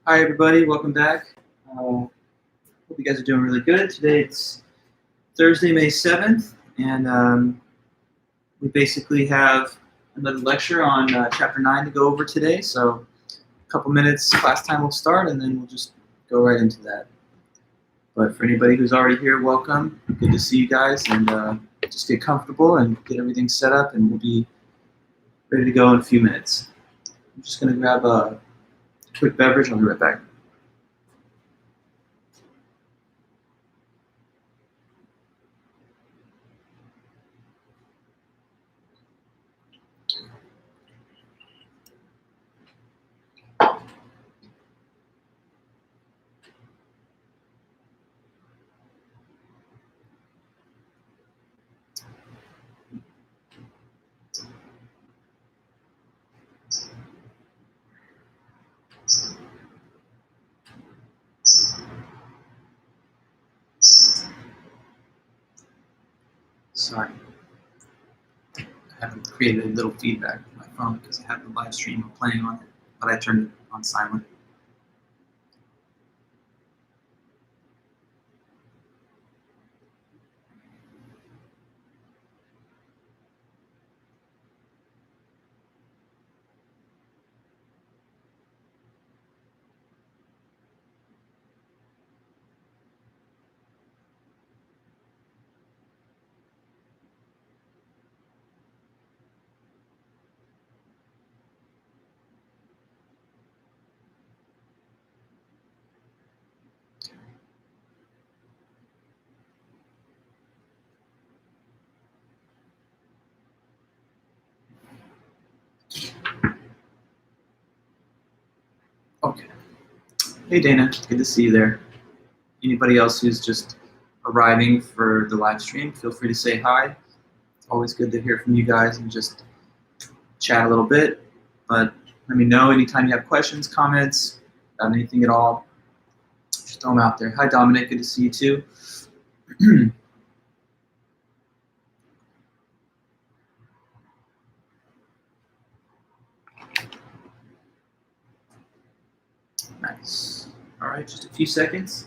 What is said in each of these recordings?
Hi everybody, welcome back. Hope you guys are doing really good. Today it's Thursday, May 7th, and we basically have another lecture on Chapter 9 to go over today. So a couple minutes class time will start, and then we'll just go right into that. But for anybody who's already here, welcome. Good to see you guys, and just get comfortable and get everything set up, and we'll be ready to go in a few minutes. I'm just going to grab a quick beverage. I'll be right back. Sorry. I haven't created a little feedback on my phone because I have the live stream playing on it, but I turned it on silent. Okay. Hey Dana, good to see you there. Anybody else who's just arriving for the live stream, feel free to say hi. It's always good to hear from you guys and just chat a little bit. But let me know anytime you have questions, comments, about anything at all. Just throw them out there. Hi Dominic, good to see you too. Nice. All right, just a few seconds.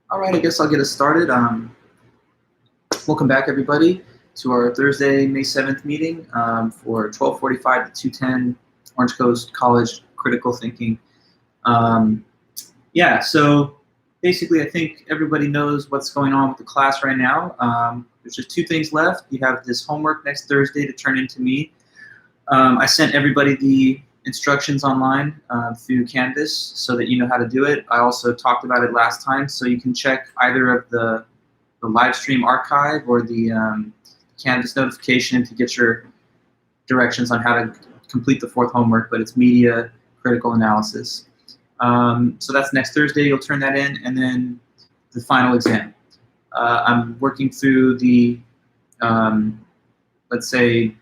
All right, I guess I'll get us started. Welcome back, everybody, to our Thursday, May 7th meeting for 12:45 to 2:10 Orange Coast College Critical Thinking. Yeah, so basically I think everybody knows what's going on with the class right now. There's just two things left. You have this homework next Thursday to turn into me. I sent everybody the instructions online through Canvas so that you know how to do it. I also talked about it last time, so you can check either of the live stream archive or the Canvas notification to get your directions on how to complete the fourth homework, but it's media critical analysis. So that's next Thursday, you'll turn that in, and then the final exam. I'm working through the, let's say,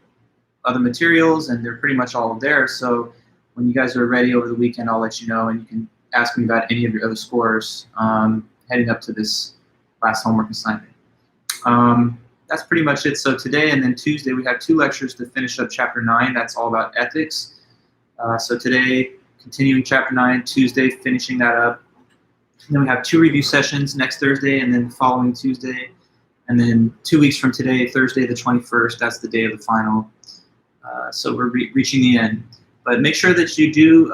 other materials, and they're pretty much all there, so when you guys are ready over the weekend, I'll let you know, and you can ask me about any of your other scores heading up to this last homework assignment. That's pretty much it. So today and then Tuesday, we have two lectures to finish up Chapter 9. That's all about ethics. So today, continuing Chapter 9, Tuesday, finishing that up. And then we have two review sessions next Thursday and then the following Tuesday. And then 2 weeks from today, Thursday the 21st, that's the day of the final. So we're reaching the end. But make sure that you do,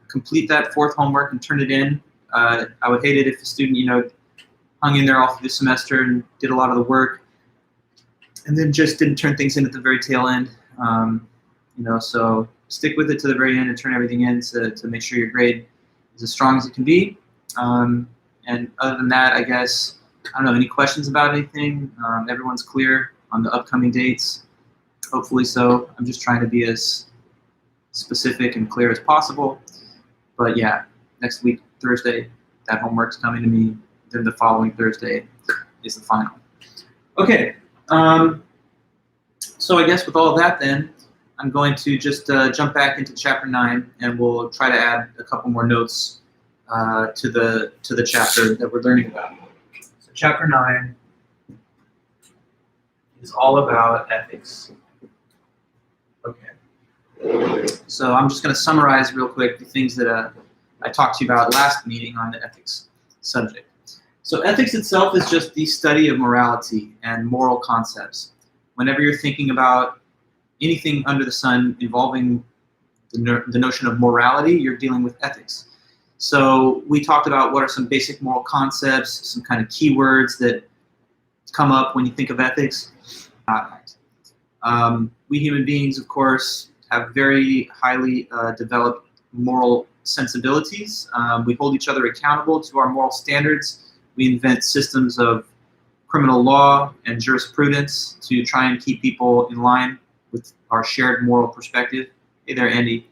complete that fourth homework and turn it in. I would hate it if a student, hung in there all through the semester and did a lot of the work and then just didn't turn things in at the very tail end. So stick with it to the very end and turn everything in to make sure your grade is as strong as it can be. And other than that, I guess, I don't know, any questions about anything? Everyone's clear on the upcoming dates? Hopefully so. I'm just trying to be as specific and clear as possible. But yeah, next week, Thursday, that homework's coming to me. Then the following Thursday is the final. Okay. So I guess with all of that then, I'm going to just jump back into chapter 9, and we'll try to add a couple more notes to the chapter that we're learning about. So chapter 9 is all about ethics. Okay. So I'm just going to summarize real quick the things that I talked to you about last meeting on the ethics subject. So ethics itself is just the study of morality and moral concepts. Whenever you're thinking about anything under the sun involving the notion of morality, you're dealing with ethics. So we talked about what are some basic moral concepts, some kind of keywords that come up when you think of ethics. We human beings, of course, have very highly developed moral sensibilities. We hold each other accountable to our moral standards. We invent systems of criminal law and jurisprudence to try and keep people in line with our shared moral perspective. Hey there, Andy.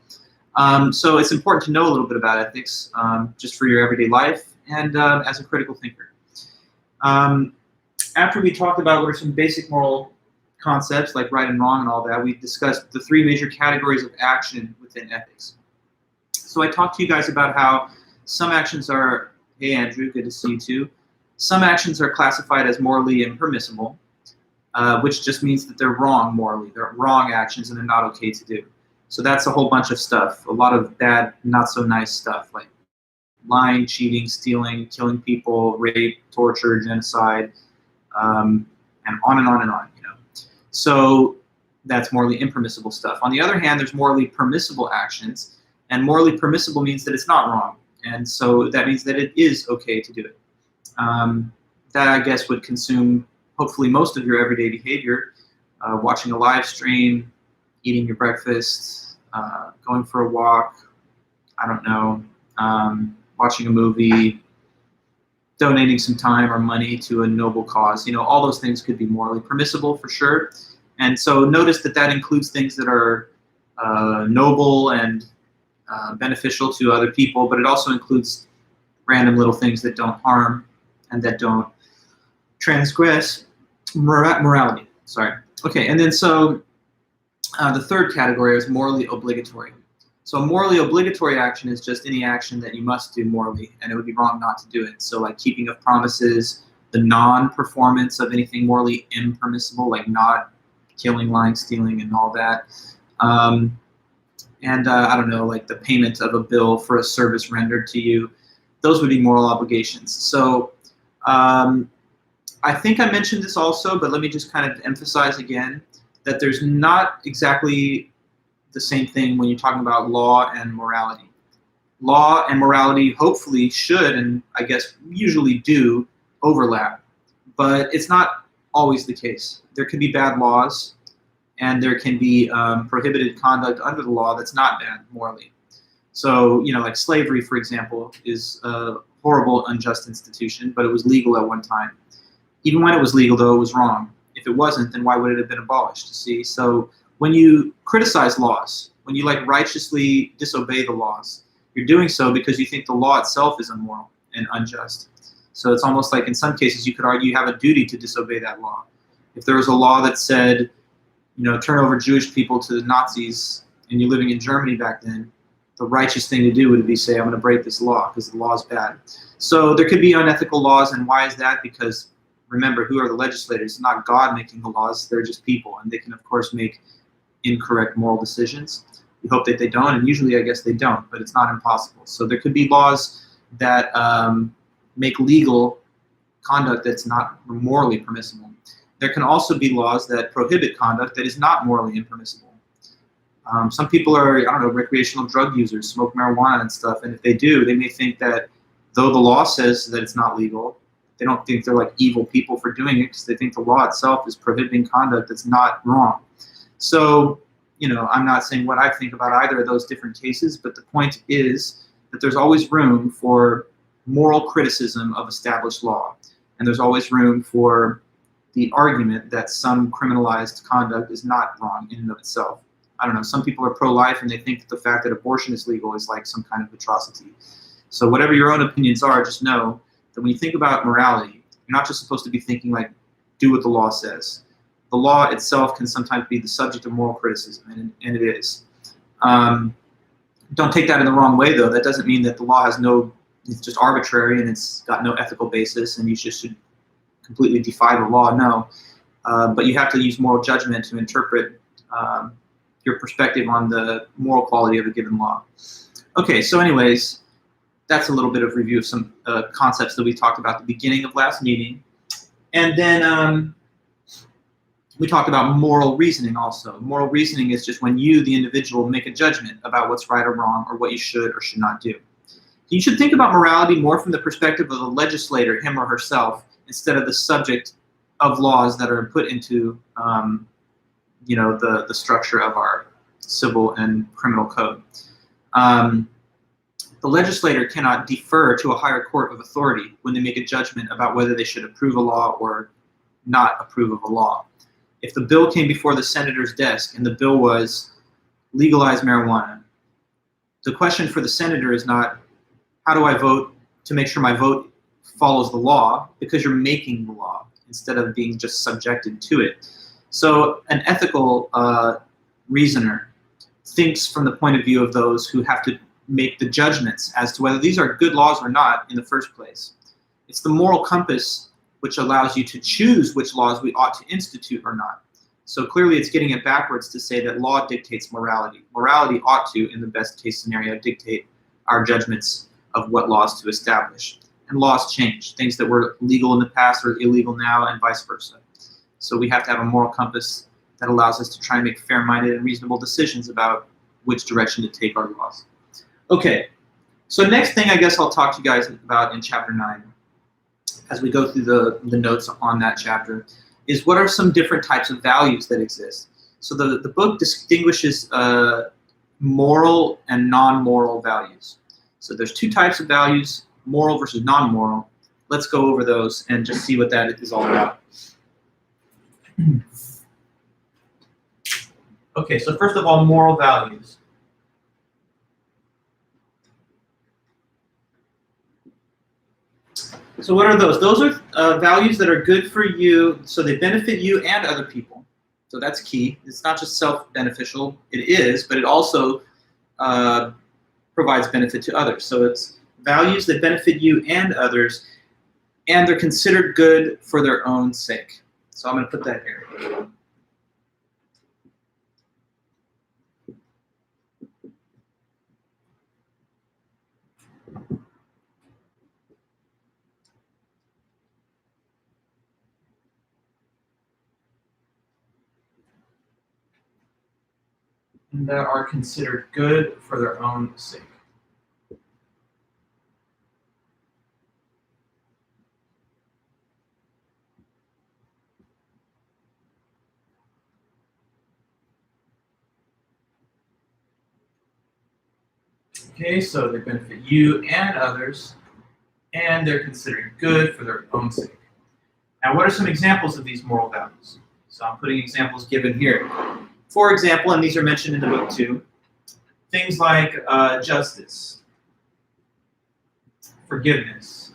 So it's important to know a little bit about ethics, just for your everyday life and as a critical thinker. After we talked about what are some basic moral concepts like right and wrong and all that, we discussed the 3 major categories of action within ethics. So I talked to you guys about how some actions are, hey Andrew, good to see you too. Some actions are classified as morally impermissible, which just means that they're wrong morally. They're wrong actions and they're not okay to do. So that's a whole bunch of stuff, a lot of bad, not so nice stuff like lying, cheating, stealing, killing people, rape, torture, genocide, and on and on and on. So that's morally impermissible stuff. On the other hand, there's morally permissible actions, and morally permissible means that it's not wrong. And so that means that it is okay to do it. That, I guess, would consume hopefully most of your everyday behavior, watching a live stream, eating your breakfast, going for a walk, I don't know, watching a movie, donating some time or money to a noble cause. All those things could be morally permissible for sure. And so notice that that includes things that are noble and beneficial to other people, but it also includes random little things that don't harm and that don't transgress morality. Sorry. Okay, and then so the third category is morally obligatory. So a morally obligatory action is just any action that you must do morally, and it would be wrong not to do it. So like keeping of promises, the non-performance of anything morally impermissible, like not killing, lying, stealing, and all that. And I don't know, like the payment of a bill for a service rendered to you. Those would be moral obligations. So I think I mentioned this also, but let me just kind of emphasize again that there's not exactly the same thing when you're talking about law and morality. Law and morality hopefully should, and I guess usually do, overlap, but it's not always the case. There can be bad laws, and there can be prohibited conduct under the law that's not bad morally. So, like slavery, for example, is a horrible, unjust institution, but it was legal at one time. Even when it was legal, though, it was wrong. If it wasn't, then why would it have been abolished? See, so when you criticize laws, when you righteously disobey the laws, you're doing so because you think the law itself is immoral and unjust. So it's almost like in some cases you could argue you have a duty to disobey that law. If there was a law that said, turn over Jewish people to the Nazis, and you're living in Germany back then, the righteous thing to do would be say, I'm going to break this law because the law is bad. So there could be unethical laws, and why is that? Because remember, who are the legislators? It's not God making the laws, they're just people, and they can, of course, make incorrect moral decisions. We hope that they don't, and usually I guess they don't, but it's not impossible. So there could be laws that make legal conduct that's not morally permissible. There can also be laws that prohibit conduct that is not morally impermissible. Some people are, I don't know, recreational drug users, smoke marijuana and stuff, and if they do, they may think that though the law says that it's not legal, they don't think they're like evil people for doing it because they think the law itself is prohibiting conduct that's not wrong. So, I'm not saying what I think about either of those different cases, but the point is that there's always room for moral criticism of established law, and there's always room for the argument that some criminalized conduct is not wrong in and of itself. I don't know, some people are pro-life and they think that the fact that abortion is legal is like some kind of atrocity. So whatever your own opinions are, just know that when you think about morality, you're not just supposed to be thinking like, do what the law says. the law itself can sometimes be the subject of moral criticism, and it is. Don't take that in the wrong way, though. That doesn't mean that the law has it's just arbitrary and it's got no ethical basis and you just should completely defy the law. No. But you have to use moral judgment to interpret your perspective on the moral quality of a given law. Okay, so anyways, that's a little bit of review of some concepts that we talked about at the beginning of last meeting. And then we talked about moral reasoning also. Moral reasoning is just when you, the individual, make a judgment about what's right or wrong or what you should or should not do. You should think about morality more from the perspective of the legislator, him or herself, instead of the subject of laws that are put into the structure of our civil and criminal code. The legislator cannot defer to a higher court of authority when they make a judgment about whether they should approve a law or not approve of a law. If the bill came before the senator's desk and the bill was legalize marijuana, the question for the senator is not, how do I vote to make sure my vote follows the law, because you're making the law instead of being just subjected to it. So an ethical reasoner thinks from the point of view of those who have to make the judgments as to whether these are good laws or not in the first place. It's the moral compass which allows you to choose which laws we ought to institute or not. So clearly it's getting it backwards to say that law dictates morality. Morality ought to, in the best case scenario, dictate our judgments of what laws to establish. And laws change. Things that were legal in the past are illegal now, and vice versa. So we have to have a moral compass that allows us to try and make fair-minded and reasonable decisions about which direction to take our laws. Okay, so next thing I guess I'll talk to you guys about in chapter 9, as we go through the notes on that chapter, is what are some different types of values that exist. So the book distinguishes moral and non-moral values. So there's two types of values, moral versus non-moral. Let's go over those and just see what that is all about. Okay, so first of all, moral values. So what are those? Those are values that are good for you, so they benefit you and other people. So that's key. It's not just self-beneficial. It is, but it also provides benefit to others. So it's values that benefit you and others, and they're considered good for their own sake. So I'm going to put that here. And that are considered good for their own sake. Okay, so they benefit you and others, and they're considered good for their own sake. Now, what are some examples of these moral values? So I'm putting examples given here. For example, and these are mentioned in the book too, things like justice, forgiveness,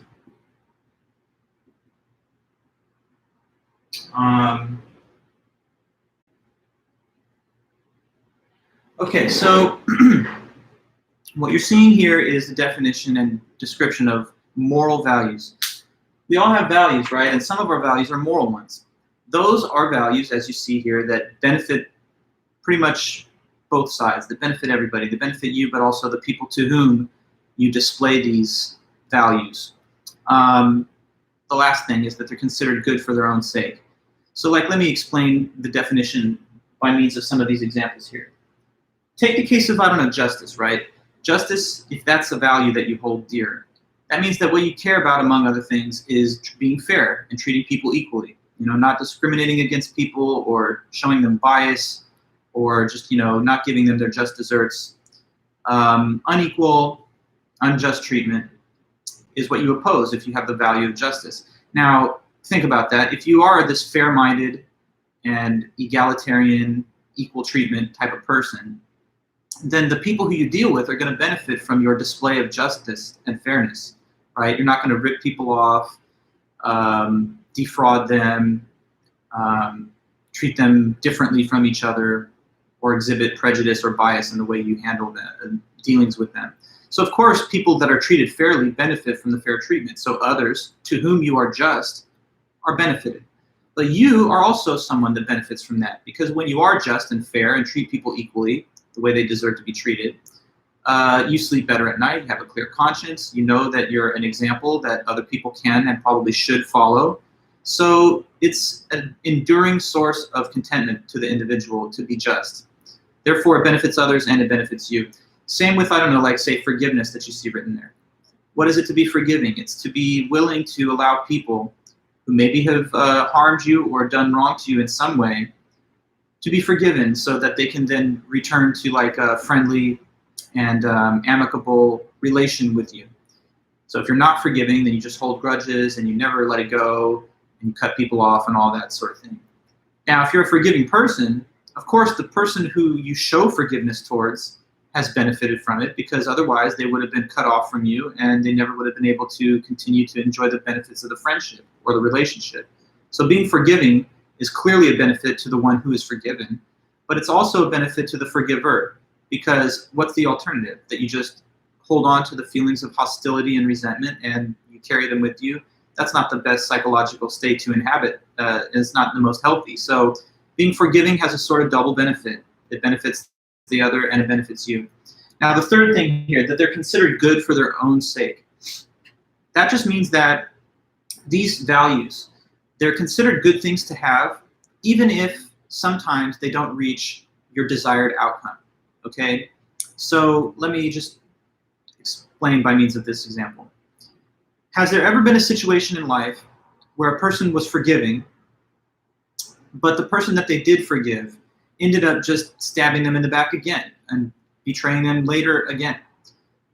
okay, so what you're seeing here is the definition and description of moral values. We all have values, right? And some of our values are moral ones. Those are values, as you see here, that benefit pretty much both sides, that benefit everybody. They benefit you, but also the people to whom you display these values. The last thing is that they're considered good for their own sake. So let me explain the definition by means of some of these examples here. Take the case of, I don't know, justice, right? Justice, if that's a value that you hold dear, that means that what you care about, among other things, is being fair and treating people equally. Not discriminating against people or showing them bias, or just, not giving them their just desserts. Unequal, unjust treatment is what you oppose if you have the value of justice. Now, think about that. If you are this fair-minded and egalitarian, equal treatment type of person, then the people who you deal with are going to benefit from your display of justice and fairness, right? You're not going to rip people off, defraud them, treat them differently from each other or exhibit prejudice or bias in the way you handle dealings with them. So of course, people that are treated fairly benefit from the fair treatment. So others to whom you are just are benefited. But you are also someone that benefits from that, because when you are just and fair and treat people equally, the way they deserve to be treated, you sleep better at night, you have a clear conscience, you know that you're an example that other people can and probably should follow. So it's an enduring source of contentment to the individual to be just. Therefore, it benefits others and it benefits you. Same with, I don't know, like say forgiveness that you see written there. What is it to be forgiving? It's to be willing to allow people who maybe have harmed you or done wrong to you in some way to be forgiven, so that they can then return to like a friendly and amicable relation with you. So if you're not forgiving, then you just hold grudges and you never let it go and you cut people off and all that sort of thing. Now, if you're a forgiving person, of course, the person who you show forgiveness towards has benefited from it, because otherwise they would have been cut off from you and they never would have been able to continue to enjoy the benefits of the friendship or the relationship. So being forgiving is clearly a benefit to the one who is forgiven, but it's also a benefit to the forgiver, because what's the alternative? That you just hold on to the feelings of hostility and resentment and you carry them with you? That's not the best psychological state to inhabit. It's not the most healthy. So being forgiving has a sort of double benefit. It benefits the other and it benefits you. Now the third thing here, that they're considered good for their own sake. That just means that these values, they're considered good things to have, even if sometimes they don't reach your desired outcome, okay? So let me just explain by means of this example. Has there ever been a situation in life where a person was forgiving, but the person that they did forgive ended up just stabbing them in the back again and betraying them later again?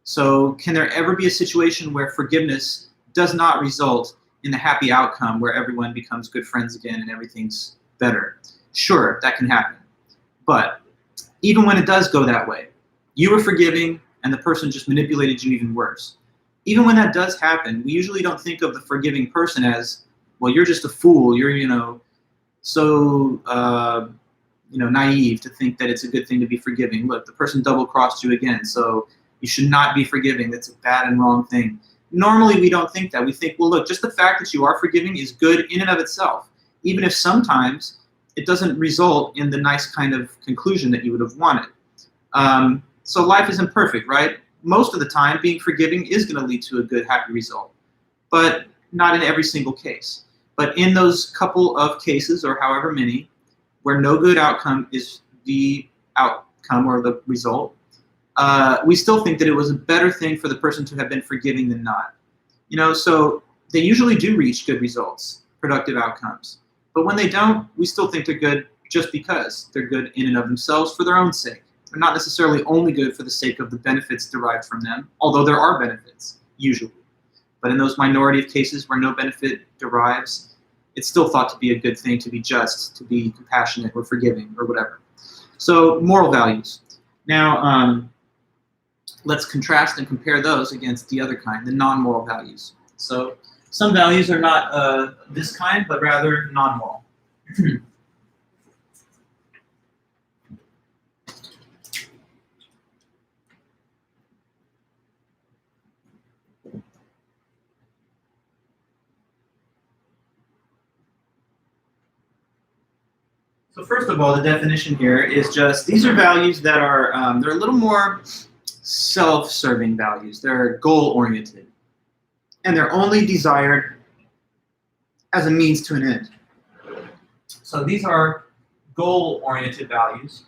So can there ever be a situation where forgiveness does not result in the happy outcome where everyone becomes good friends again and everything's better? Sure, that can happen. But even when it does go that way, you were forgiving and the person just manipulated you even worse. Even when that does happen, we usually don't think of the forgiving person as, well, you're just a fool, you're, so naive to think that it's a good thing to be forgiving. Look, the person double-crossed you again, so you should not be forgiving. That's a bad and wrong thing. Normally, we don't think that. We think, well, look, just the fact that you are forgiving is good in and of itself, even if sometimes it doesn't result in the nice kind of conclusion that you would have wanted. So life isn't perfect, right? Most of the time, being forgiving is going to lead to a good, happy result, but not in every single case. But in those couple of cases, or however many, where no good outcome is the outcome or the result, we still think that it was a better thing for the person to have been forgiving than not. So they usually do reach good results, productive outcomes. But when they don't, we still think they're good just because they're good in and of themselves for their own sake. They're not necessarily only good for the sake of the benefits derived from them, although there are benefits, usually. But in those minority of cases where no benefit derives, it's still thought to be a good thing to be just, to be compassionate or forgiving or whatever. So moral values. Now, let's contrast and compare those against the other kind, the non-moral values. So some values are not this kind, but rather non-moral. So first of all, the definition here is just, these are values that are, they're a little more self-serving values. They're goal-oriented. And they're only desired as a means to an end. So these are goal-oriented values.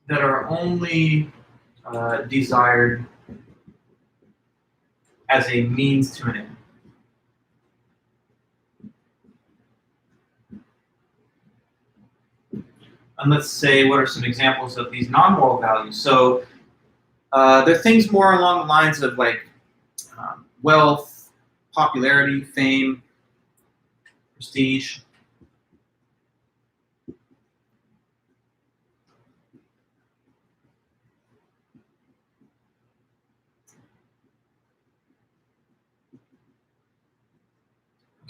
That are only desired as a means to an end. And let's say, what are some examples of these non-moral values? So they're things more along the lines of like wealth, popularity, fame, prestige.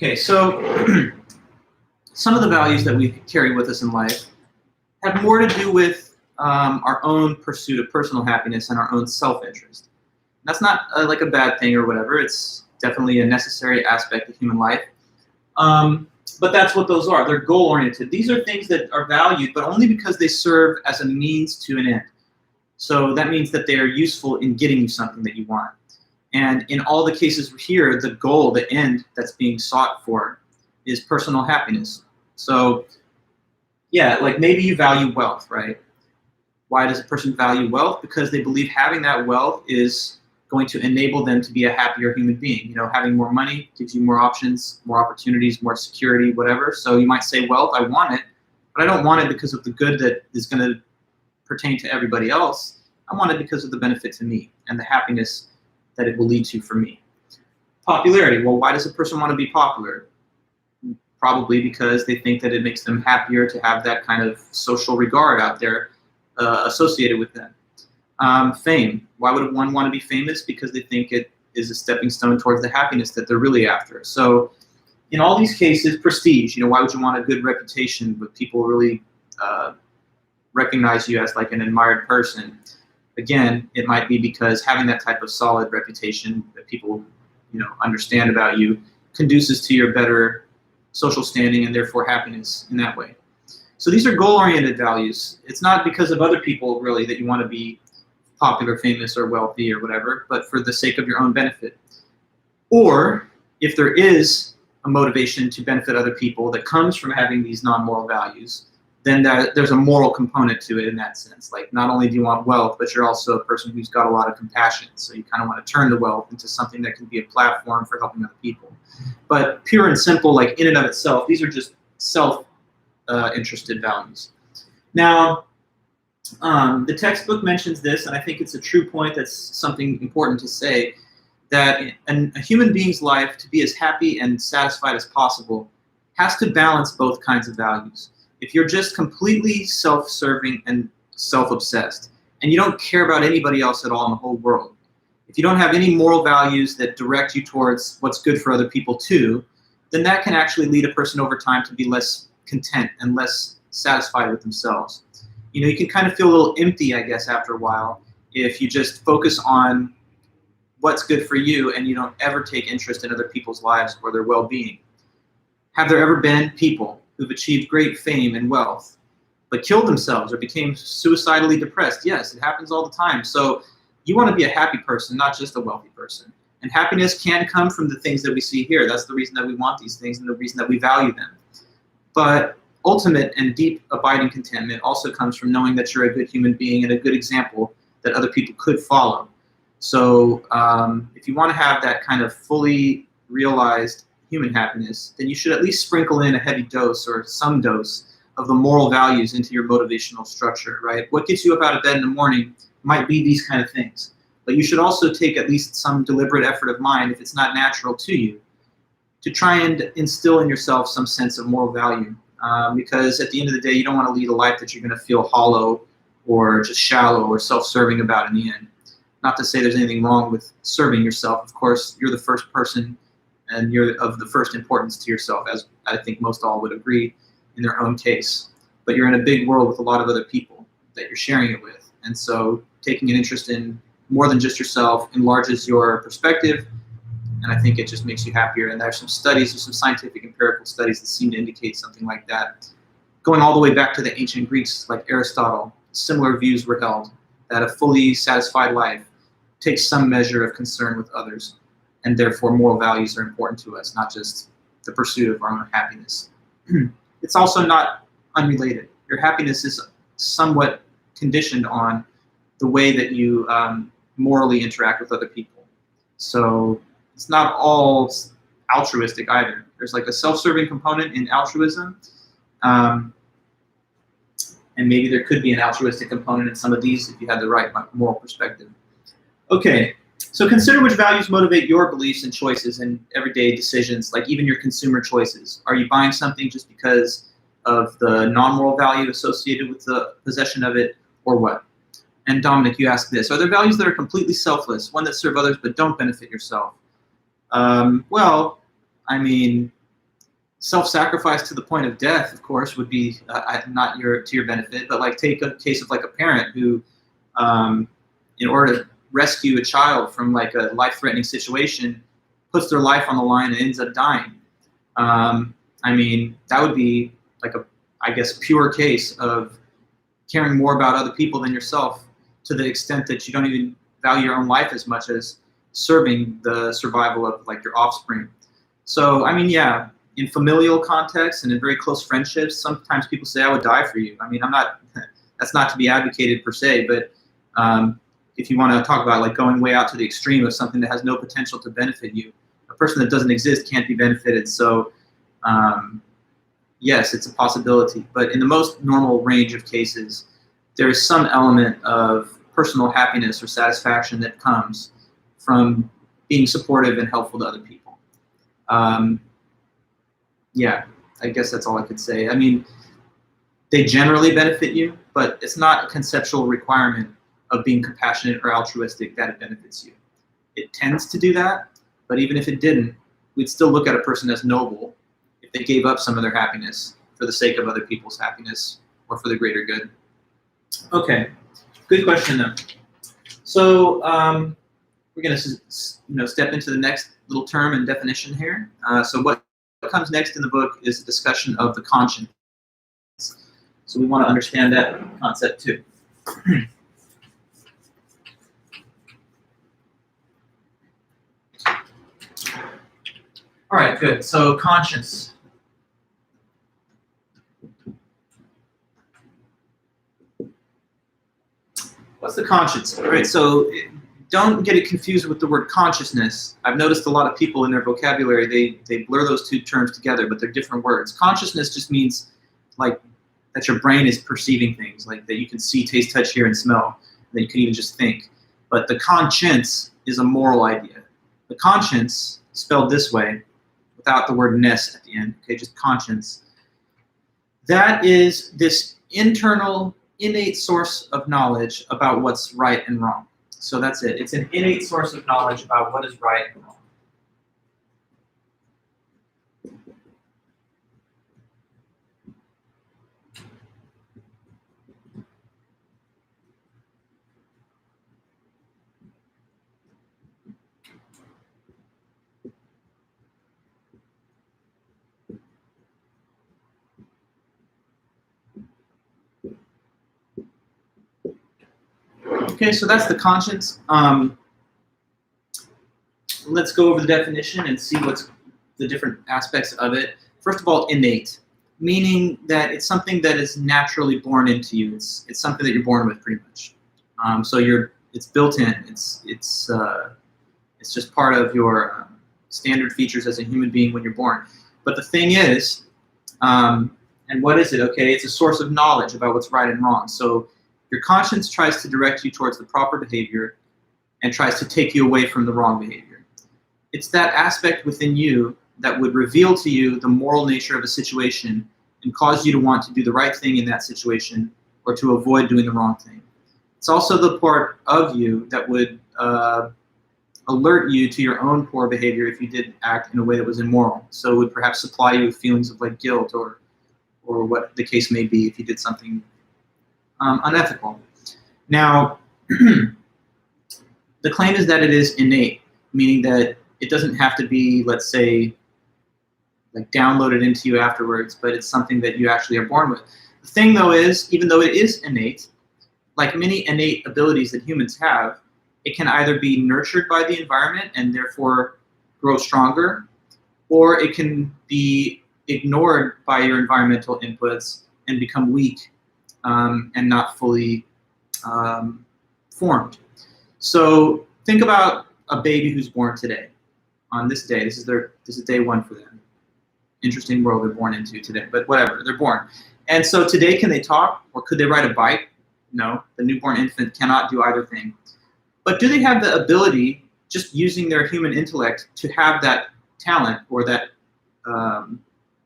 Okay, so some of the values that we carry with us in life have more to do with our own pursuit of personal happiness and our own self-interest. That's not like a bad thing or whatever. It's definitely a necessary aspect of human life. But that's what those are. They're goal-oriented. These are things that are valued, but only because they serve as a means to an end. So that means that they are useful in getting you something that you want. And in all the cases here, the goal, the end that's being sought for is personal happiness. So yeah, like maybe you value wealth, right? Why does a person value wealth? Because they believe having that wealth is going to enable them to be a happier human being. You know, having more money gives you more options, more opportunities, more security, whatever. So you might say, wealth, I want it, but I don't want it because of the good that is going to pertain to everybody else. I want it because of the benefit to me and the happiness that it will lead to for me. Popularity. Well, why does a person want to be popular? Probably because they think that it makes them happier to have that kind of social regard out there associated with them. Fame. Why would one want to be famous? Because they think it is a stepping stone towards the happiness that they're really after. So in all these cases, prestige. You know, why would you want a good reputation but people really recognize you as like an admired person? Again, it might be because having that type of solid reputation that people, you know, understand about you conduces to your better social standing and therefore happiness in that way. So these are goal-oriented values. It's not because of other people really that you want to be popular, famous, or wealthy or whatever, but for the sake of your own benefit. Or if there is a motivation to benefit other people that comes from having these non-moral values, then there's a moral component to it in that sense. Like not only do you want wealth, but you're also a person who's got a lot of compassion. So you kind of want to turn the wealth into something that can be a platform for helping other people. But pure and simple, like in and of itself, these are just self-interested values. Now, the textbook mentions this, and I think it's a true point. That's something important to say, that a human being's life, to be as happy and satisfied as possible, has to balance both kinds of values. If you're just completely self-serving and self-obsessed, and you don't care about anybody else at all in the whole world, if you don't have any moral values that direct you towards what's good for other people too, then that can actually lead a person over time to be less content and less satisfied with themselves. You know, you can kind of feel a little empty, I guess, after a while if you just focus on what's good for you and you don't ever take interest in other people's lives or their well-being. Have there ever been people who've achieved great fame and wealth but killed themselves or became suicidally depressed? Yes, it happens all the time. So you want to be a happy person, not just a wealthy person. And happiness can come from the things that we see here. That's the reason that we want these things and the reason that we value them. But ultimate and deep abiding contentment also comes from knowing that you're a good human being and a good example that other people could follow. So if you want to have that kind of fully realized human happiness, then you should at least sprinkle in a heavy dose or some dose of the moral values into your motivational structure, right? What gets you up out of bed in the morning might be these kind of things. But you should also take at least some deliberate effort of mind, if it's not natural to you, to try and instill in yourself some sense of moral value. Because at the end of the day, you don't want to lead a life that you're going to feel hollow or just shallow or self-serving about in the end. Not to say there's anything wrong with serving yourself. Of course, you're the first person and you're of the first importance to yourself, as I think most all would agree in their own case. But you're in a big world with a lot of other people that you're sharing it with. And so taking an interest in more than just yourself enlarges your perspective, and I think it just makes you happier. And there's some studies, there's some scientific empirical studies that seem to indicate something like that. Going all the way back to the ancient Greeks, like Aristotle, similar views were held that a fully satisfied life takes some measure of concern with others, and therefore moral values are important to us, not just the pursuit of our own happiness. It's also not unrelated. Your happiness is somewhat conditioned on the way that you morally interact with other people. So it's not all altruistic either. There's like a self-serving component in altruism, and maybe there could be an altruistic component in some of these if you had the right moral perspective. Okay, so consider which values motivate your beliefs and choices in everyday decisions, like even your consumer choices. Are you buying something just because of the non-moral value associated with the possession of it, or what? And Dominic, you asked this: are there values that are completely selfless, one that serve others but don't benefit yourself? Well, I mean, Self-sacrifice to the point of death, of course, would be not to your benefit. But like, take a case of like a parent who, in order to rescue a child from like a life-threatening situation, puts their life on the line and ends up dying. I mean, that would be like a, I guess, pure case of caring more about other people than yourself, to the extent that you don't even value your own life as much as serving the survival of like your offspring. So, I mean, yeah, in familial contexts and in very close friendships, sometimes people say, I would die for you. I mean, that's not to be advocated per se, but if you want to talk about like going way out to the extreme of something that has no potential to benefit you, a person that doesn't exist can't be benefited. So, yes, it's a possibility, but in the most normal range of cases, there is some element of personal happiness or satisfaction that comes from being supportive and helpful to other people. Yeah, I guess that's all I could say. I mean, they generally benefit you, but it's not a conceptual requirement of being compassionate or altruistic that it benefits you. It tends to do that, but even if it didn't, we'd still look at a person as noble if they gave up some of their happiness for the sake of other people's happiness or for the greater good. Okay, good question though. So we're going to step into the next little term and definition here. So what comes next in the book is a discussion of the conscience. So we want to understand that concept too. All right, good. So conscience. What's the conscience? All right, so don't get it confused with the word consciousness. I've noticed a lot of people in their vocabulary, they blur those two terms together, but they're different words. Consciousness just means like that your brain is perceiving things, like that you can see, taste, touch, hear, and smell, that you can even just think. But the conscience is a moral idea. The conscience, spelled this way, without the word ness at the end, okay, just conscience, that is this internal, innate source of knowledge about what's right and wrong. So that's it. It's an innate source of knowledge about what is right and wrong. Okay, so that's the conscience. Let's go over the definition and see what's the different aspects of it. First of all, innate, meaning that it's something that is naturally born into you. It's something that you're born with, pretty much. So it's built in. It's just part of your standard features as a human being when you're born. But the thing is, and what is it? Okay, it's a source of knowledge about what's right and wrong. So your conscience tries to direct you towards the proper behavior and tries to take you away from the wrong behavior. It's that aspect within you that would reveal to you the moral nature of a situation and cause you to want to do the right thing in that situation or to avoid doing the wrong thing. It's also the part of you that would alert you to your own poor behavior if you did act in a way that was immoral. So it would perhaps supply you with feelings of like guilt or what the case may be if you did something unethical. Now, the claim is that it is innate, meaning that it doesn't have to be, let's say, like downloaded into you afterwards, but it's something that you actually are born with. The thing, though, is even though it is innate, like many innate abilities that humans have, it can either be nurtured by the environment and therefore grow stronger, or it can be ignored by your environmental inputs and become weak and not fully formed. So think about a baby who's born today, on this day. This is day one for them. Interesting world they're born into today, but whatever, they're born. And so today, can they talk, or could they ride a bike? No, the newborn infant cannot do either thing. But do they have the ability, just using their human intellect, to have that talent or that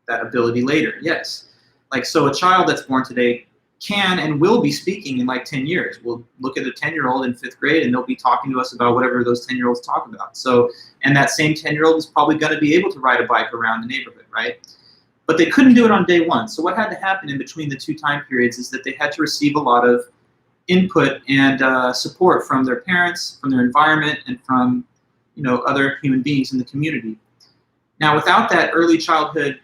ability later? Yes. Like, so a child that's born today can and will be speaking in like 10 years. We'll look at a 10-year-old in 5th grade and they'll be talking to us about whatever those 10-year-olds talk about. So, and that same 10-year-old is probably going to be able to ride a bike around the neighborhood, right? But they couldn't do it on day one. So what had to happen in between the two time periods is that they had to receive a lot of input and support from their parents, from their environment, and from other human beings in the community. Now, without that early childhood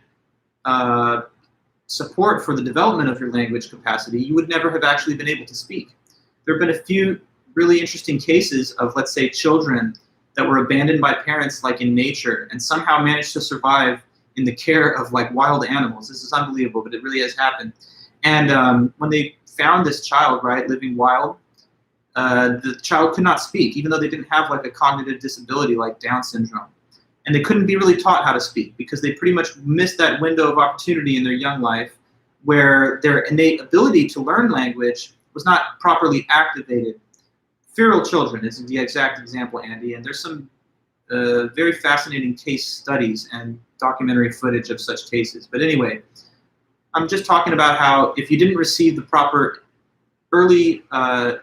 support for the development of your language capacity, you would never have actually been able to speak. There have been a few really interesting cases of, let's say, children that were abandoned by parents like in nature and somehow managed to survive in the care of like wild animals. This is unbelievable, but it really has happened. And when they found this child, right, living wild, the child could not speak, even though they didn't have like a cognitive disability like Down syndrome. And they couldn't be really taught how to speak because they pretty much missed that window of opportunity in their young life where their innate ability to learn language was not properly activated. Feral children is the exact example, Andy, and there's some very fascinating case studies and documentary footage of such cases. But anyway, I'm just talking about how if you didn't receive the proper early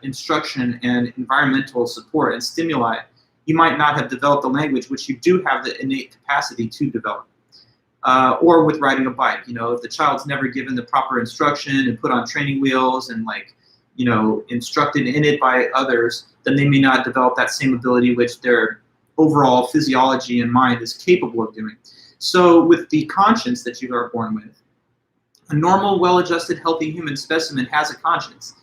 instruction and environmental support and stimuli, you might not have developed a language which you do have the innate capacity to develop. Or with riding a bike, if the child's never given the proper instruction and put on training wheels and instructed in it by others, then they may not develop that same ability which their overall physiology and mind is capable of doing. So with the conscience that you are born with, a normal, well-adjusted, healthy human specimen has a conscience,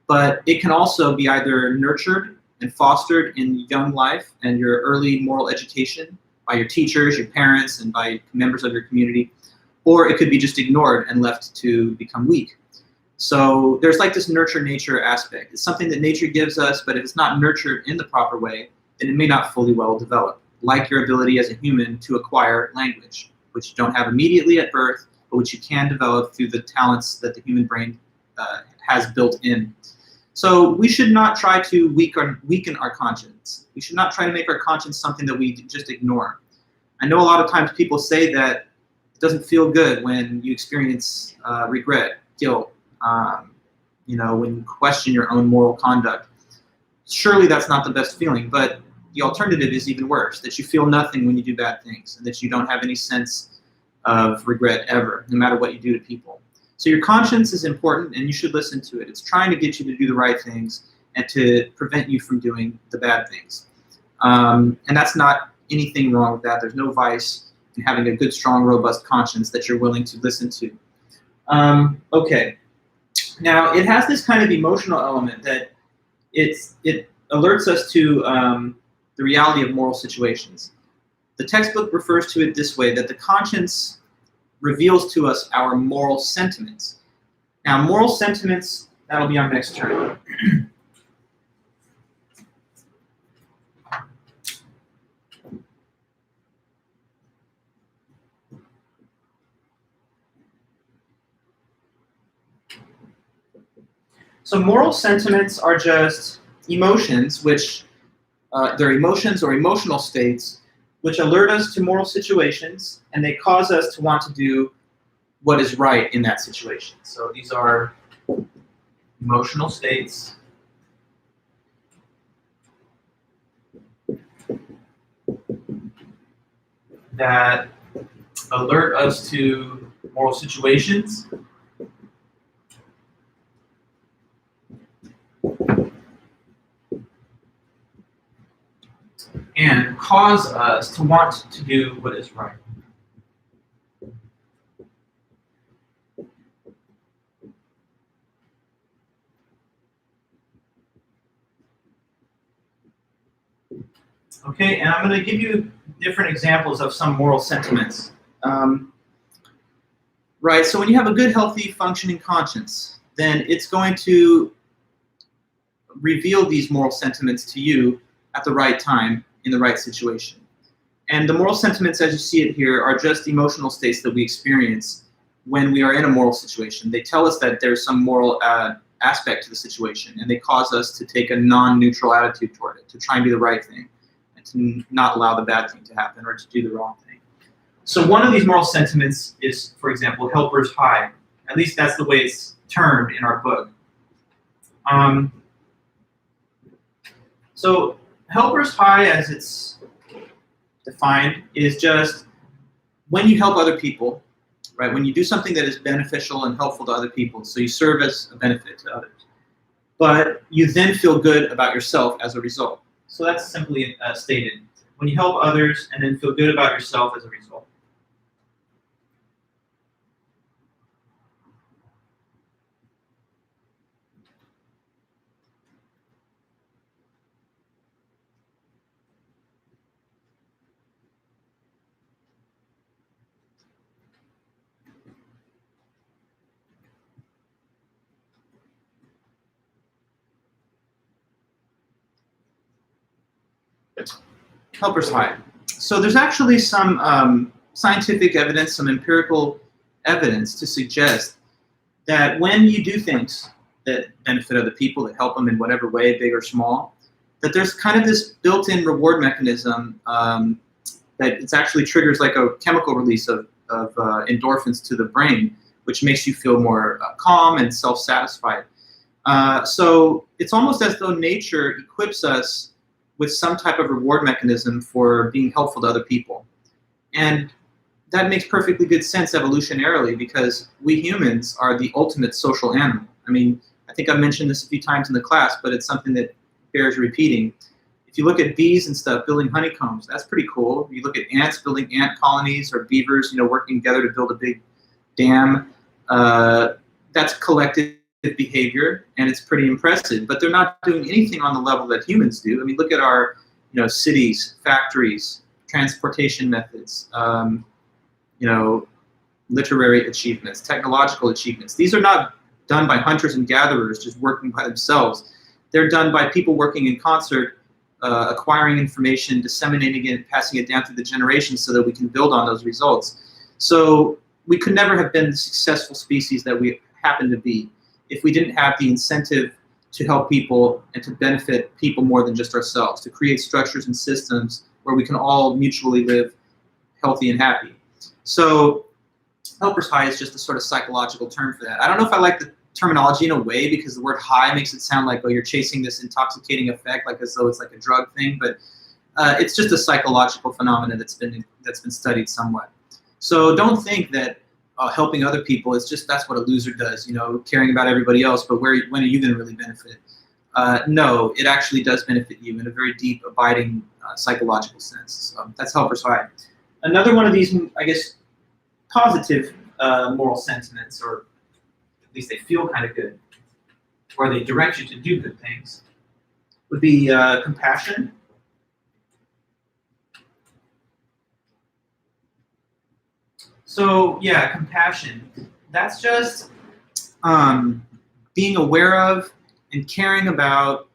but it can also be either nurtured and fostered in young life and your early moral education by your teachers, your parents, and by members of your community, or it could be just ignored and left to become weak. So there's like this nurture-nature aspect. It's something that nature gives us, but if it's not nurtured in the proper way, then it may not fully well develop, like your ability as a human to acquire language, which you don't have immediately at birth, but which you can develop through the talents that the human brain has built in. So we should not try to weaken our conscience. We should not try to make our conscience something that we just ignore. I know a lot of times people say that it doesn't feel good when you experience regret, guilt, when you question your own moral conduct. Surely that's not the best feeling, but the alternative is even worse, that you feel nothing when you do bad things and that you don't have any sense of regret ever, no matter what you do to people. So your conscience is important and you should listen to it. It's trying to get you to do the right things and to prevent you from doing the bad things. And that's not anything wrong with that. There's no vice in having a good, strong, robust conscience that you're willing to listen to. Okay. Now, it has this kind of emotional element that it alerts us to the reality of moral situations. The textbook refers to it this way, that the conscience reveals to us our moral sentiments. Now, moral sentiments, that'll be our next term. So moral sentiments are just emotions, which they're emotions or emotional states which alert us to moral situations, and they cause us to want to do what is right in that situation. So these are emotional states that alert us to moral situations and cause us to want to do what is right. Okay, and I'm going to give you different examples of some moral sentiments. Right, so when you have a good, healthy, functioning conscience, then it's going to reveal these moral sentiments to you at the right time, in the right situation. And the moral sentiments, as you see it here, are just emotional states that we experience when we are in a moral situation. They tell us that there's some moral aspect to the situation, and they cause us to take a non-neutral attitude toward it, to try and do the right thing, and to not allow the bad thing to happen or to do the wrong thing. So one of these moral sentiments is, for example, helper's high. At least that's the way it's termed in our book. So helper's high, as it's defined, is just when you help other people, right? When you do something that is beneficial and helpful to other people, so you serve as a benefit to others, but you then feel good about yourself as a result. So that's simply stated. When you help others and then feel good about yourself as a result. Helper's high. So there's actually some scientific evidence, some empirical evidence to suggest that when you do things that benefit other people, that help them in whatever way, big or small, that there's kind of this built-in reward mechanism that it actually triggers like a chemical release of endorphins to the brain, which makes you feel more calm and self-satisfied. So it's almost as though nature equips us with some type of reward mechanism for being helpful to other people. And that makes perfectly good sense evolutionarily, because we humans are the ultimate social animal. I mean, I think I've mentioned this a few times in the class, but it's something that bears repeating. If you look at bees and stuff building honeycombs, that's pretty cool. You look at ants building ant colonies, or beavers, working together to build a big dam. That's collective behavior, and it's pretty impressive. But they're not doing anything on the level that humans do. I mean, look at our, cities, factories, transportation methods, literary achievements, technological achievements. These are not done by hunters and gatherers just working by themselves. They're done by people working in concert, acquiring information, disseminating it, passing it down through the generations so that we can build on those results. So we could never have been the successful species that we happen to be if we didn't have the incentive to help people and to benefit people more than just ourselves, to create structures and systems where we can all mutually live healthy and happy. So helper's high is just a sort of psychological term for that. I don't know if I like the terminology in a way, because the word high makes it sound like, oh, you're chasing this intoxicating effect, like as though it's like a drug thing, but it's just a psychological phenomenon that's been studied somewhat. So don't think that helping other people is just that's what a loser does, caring about everybody else, but when are you going to really benefit? No, it actually does benefit you in a very deep, abiding psychological sense. So that's helper's high. Another one of these, I guess, positive moral sentiments, or at least they feel kind of good, or they direct you to do good things, would be compassion. So yeah, compassion. That's just being aware of and caring about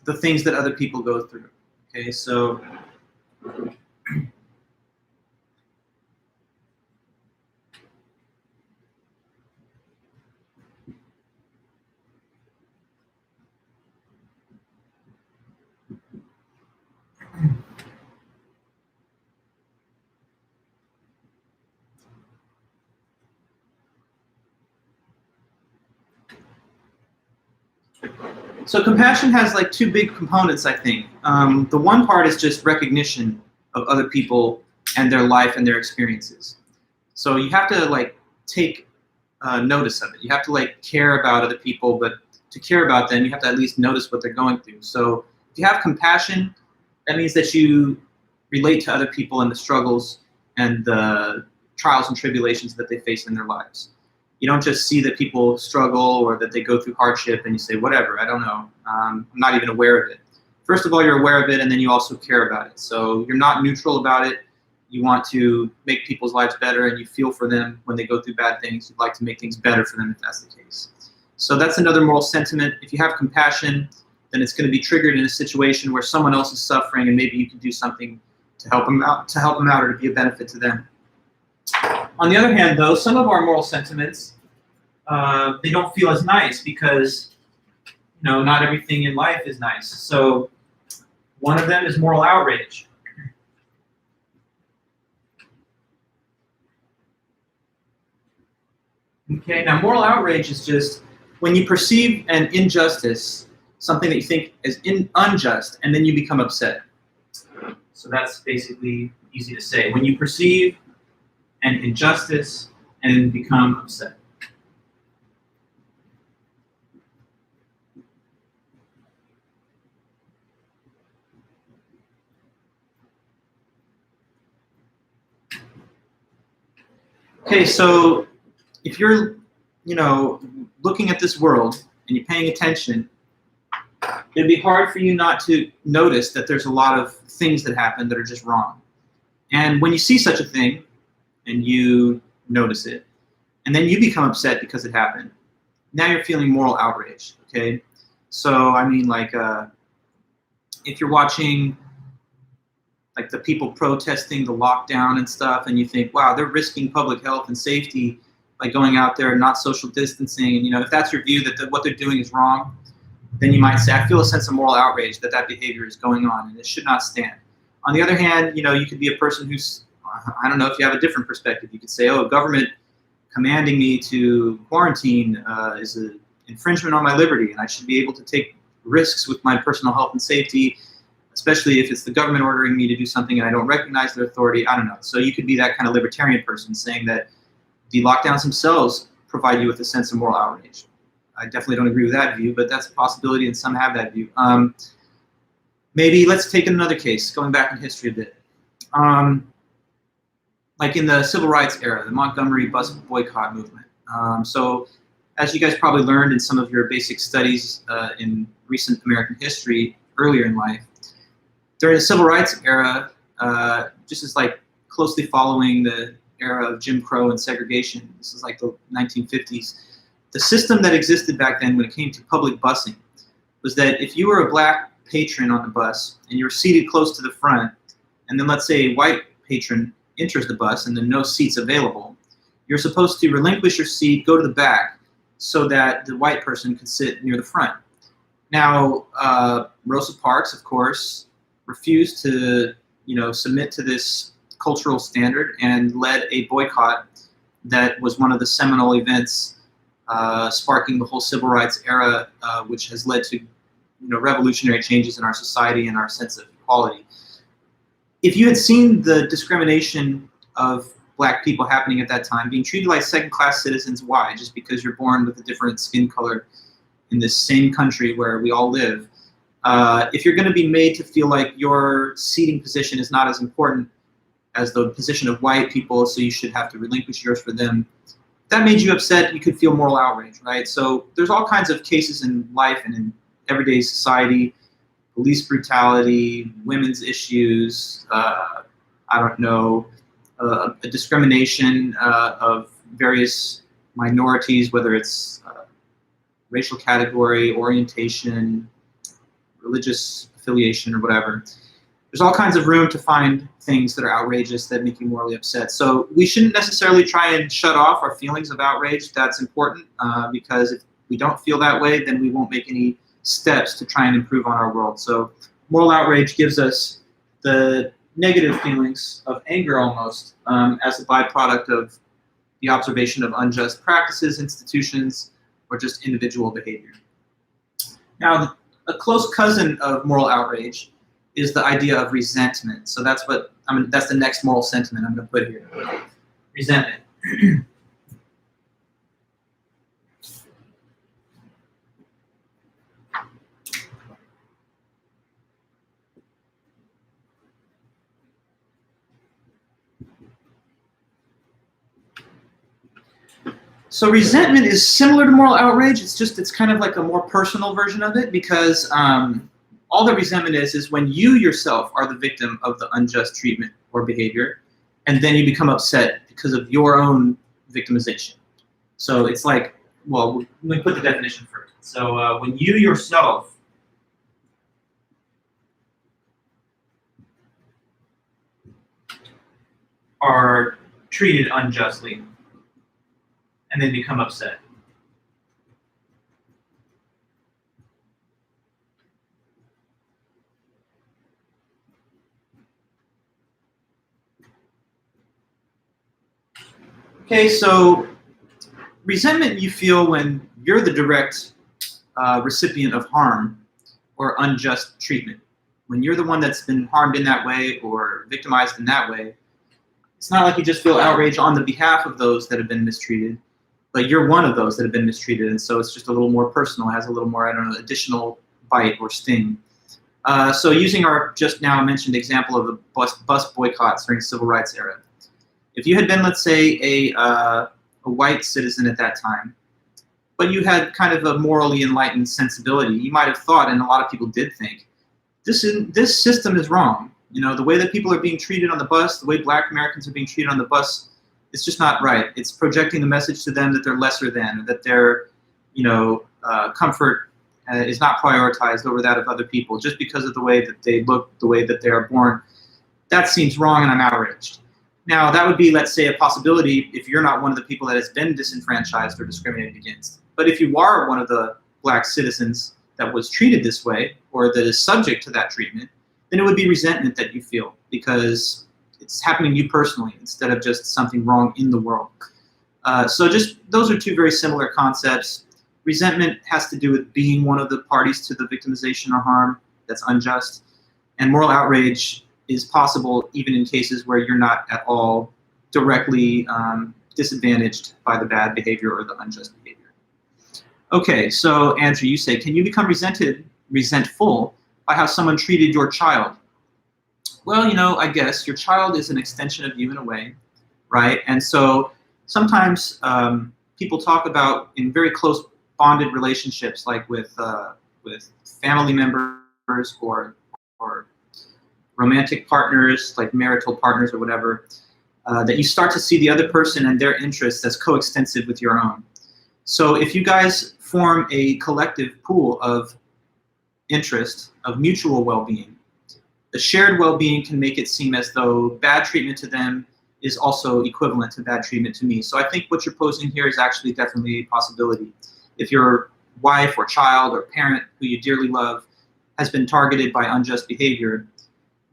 the things that other people go through. Okay, so So compassion has like two big components, I think. The one part is just recognition of other people and their life and their experiences. So you have to like take notice of it. You have to like care about other people, but to care about them, you have to at least notice what they're going through. So if you have compassion, that means that you relate to other people and the struggles and the trials and tribulations that they face in their lives. You don't just see that people struggle or that they go through hardship and you say, whatever, I don't know. I'm not even aware of it. First of all, you're aware of it, and then you also care about it. So you're not neutral about it. You want to make people's lives better, and you feel for them when they go through bad things. You'd like to make things better for them if that's the case. So that's another moral sentiment. If you have compassion, then it's going to be triggered in a situation where someone else is suffering, and maybe you can do something to help them out, or to be a benefit to them. On the other hand, though, some of our moral sentiments, they don't feel as nice because, not everything in life is nice. So one of them is moral outrage. Okay, now moral outrage is just when you perceive an injustice, something that you think is unjust, and then you become upset. So that's basically easy to say. When you perceive an injustice and become upset. Okay, so if you're, looking at this world and you're paying attention, it'd be hard for you not to notice that there's a lot of things that happen that are just wrong. And when you see such a thing and you notice it, and then you become upset because it happened, now you're feeling moral outrage, okay? So, I mean, if you're watching like the people protesting the lockdown and stuff, and you think, wow, they're risking public health and safety by going out there and not social distancing, and if that's your view that what they're doing is wrong, then you might say, I feel a sense of moral outrage that behavior is going on, and it should not stand. On the other hand, you could be a person who's, I don't know if you have a different perspective. You could say, oh, government commanding me to quarantine is an infringement on my liberty, and I should be able to take risks with my personal health and safety, especially if it's the government ordering me to do something and I don't recognize their authority. I don't know. So you could be that kind of libertarian person saying that the lockdowns themselves provide you with a sense of moral outrage. I definitely don't agree with that view, but that's a possibility, and some have that view. Maybe let's take another case, going back in history a bit. Like in the civil rights era, the Montgomery bus boycott movement. So as you guys probably learned in some of your basic studies in recent American history earlier in life, during the civil rights era, just as like closely following the era of Jim Crow and segregation, this is like the 1950s, the system that existed back then when it came to public busing was that if you were a black patron on the bus and you were seated close to the front, and then let's say a white patron enters the bus and then no seats available, you're supposed to relinquish your seat, go to the back, so that the white person could sit near the front. Now, Rosa Parks, of course, refused to, submit to this cultural standard and led a boycott that was one of the seminal events sparking the whole civil rights era, which has led to, revolutionary changes in our society and our sense of equality. If you had seen the discrimination of black people happening at that time, being treated like second-class citizens, why? Just because you're born with a different skin color in this same country where we all live. If you're going to be made to feel like your seating position is not as important as the position of white people, so you should have to relinquish yours for them, if that made you upset, you could feel moral outrage, right? So there's all kinds of cases in life and in everyday society, police brutality, women's issues, a discrimination of various minorities, whether it's racial category, orientation, religious affiliation, or whatever. There's all kinds of room to find things that are outrageous that make you morally upset. So we shouldn't necessarily try and shut off our feelings of outrage. That's important because if we don't feel that way, then we won't make any steps to try and improve on our world. So moral outrage gives us the negative feelings of anger almost as a byproduct of the observation of unjust practices, institutions, or just individual behavior. Now, a close cousin of moral outrage is the idea of resentment. So that's that's the next moral sentiment I'm going to put here. Resentment. So resentment is similar to moral outrage. It's kind of like a more personal version of it, because all that resentment is when you yourself are the victim of the unjust treatment or behavior, and then you become upset because of your own victimization. So it's like, well, let me put the definition first. So when you yourself are treated unjustly and then become upset. Okay, so resentment you feel when you're the direct recipient of harm or unjust treatment. When you're the one that's been harmed in that way or victimized in that way, It's not like you just feel outrage on the behalf of those that have been mistreated, but you're one of those that have been mistreated, and so it's just a little more personal, has a little more, I don't know, additional bite or sting. So using our just now mentioned example of the bus boycotts during the civil rights era, if you had been, let's say, a white citizen at that time, but you had kind of a morally enlightened sensibility, you might have thought, and a lot of people did think, this system is wrong. You know, the way that people are being treated on the bus, the way Black Americans are being treated on the bus, it's just not right. It's projecting the message to them that they're lesser than, that their, comfort is not prioritized over that of other people just because of the way that they look, the way that they are born. That seems wrong, and I'm outraged. Now, that would be, let's say, a possibility if you're not one of the people that has been disenfranchised or discriminated against. But if you are one of the Black citizens that was treated this way, or that is subject to that treatment, then it would be resentment that you feel because it's happening to you personally instead of just something wrong in the world. So just those are two very similar concepts. Resentment has to do with being one of the parties to the victimization or harm that's unjust. And moral outrage is possible even in cases where you're not at all directly disadvantaged by the bad behavior or the unjust behavior. Okay, so Andrew, you say, can you become resentful by how someone treated your child? Well, I guess your child is an extension of you in a way, right? And so sometimes people talk about in very close bonded relationships, like with family members or romantic partners, like marital partners or whatever, that you start to see the other person and their interests as coextensive with your own. So if you guys form a collective pool of interest, of mutual well-being, the shared well-being can make it seem as though bad treatment to them is also equivalent to bad treatment to me. So I think what you're posing here is actually definitely a possibility. If your wife or child or parent who you dearly love has been targeted by unjust behavior,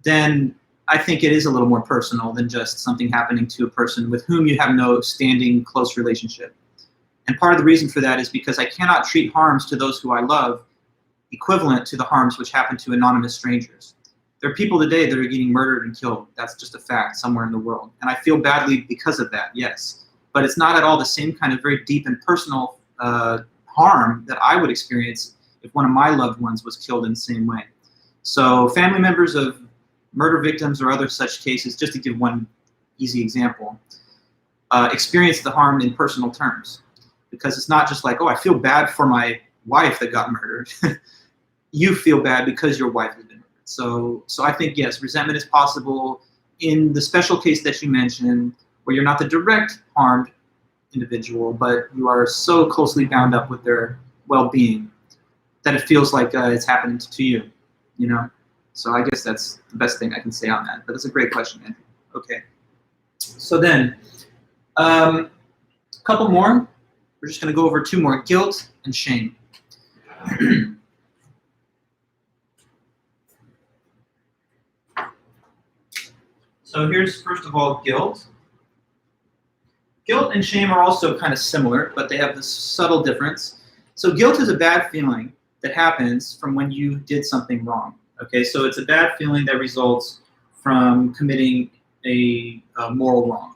then I think it is a little more personal than just something happening to a person with whom you have no standing close relationship. And part of the reason for that is because I cannot treat harms to those who I love equivalent to the harms which happen to anonymous strangers. There are people today that are getting murdered and killed. That's just a fact somewhere in the world. And I feel badly because of that, yes. But it's not at all the same kind of very deep and personal harm that I would experience if one of my loved ones was killed in the same way. So family members of murder victims or other such cases, just to give one easy example, experience the harm in personal terms. Because it's not just like, oh, I feel bad for my wife that got murdered. You feel bad because your wife has been murdered. So I think, yes, resentment is possible in the special case that you mentioned, where you're not the direct harmed individual, but you are so closely bound up with their well-being that it feels like it's happened to you, So I guess that's the best thing I can say on that. But that's a great question, Andrew. Okay. So then, a couple more. We're just going to go over two more: guilt and shame. So here's, first of all, guilt. Guilt and shame are also kind of similar, but they have this subtle difference. So guilt is a bad feeling that happens from when you did something wrong. Okay, so it's a bad feeling that results from committing a moral wrong.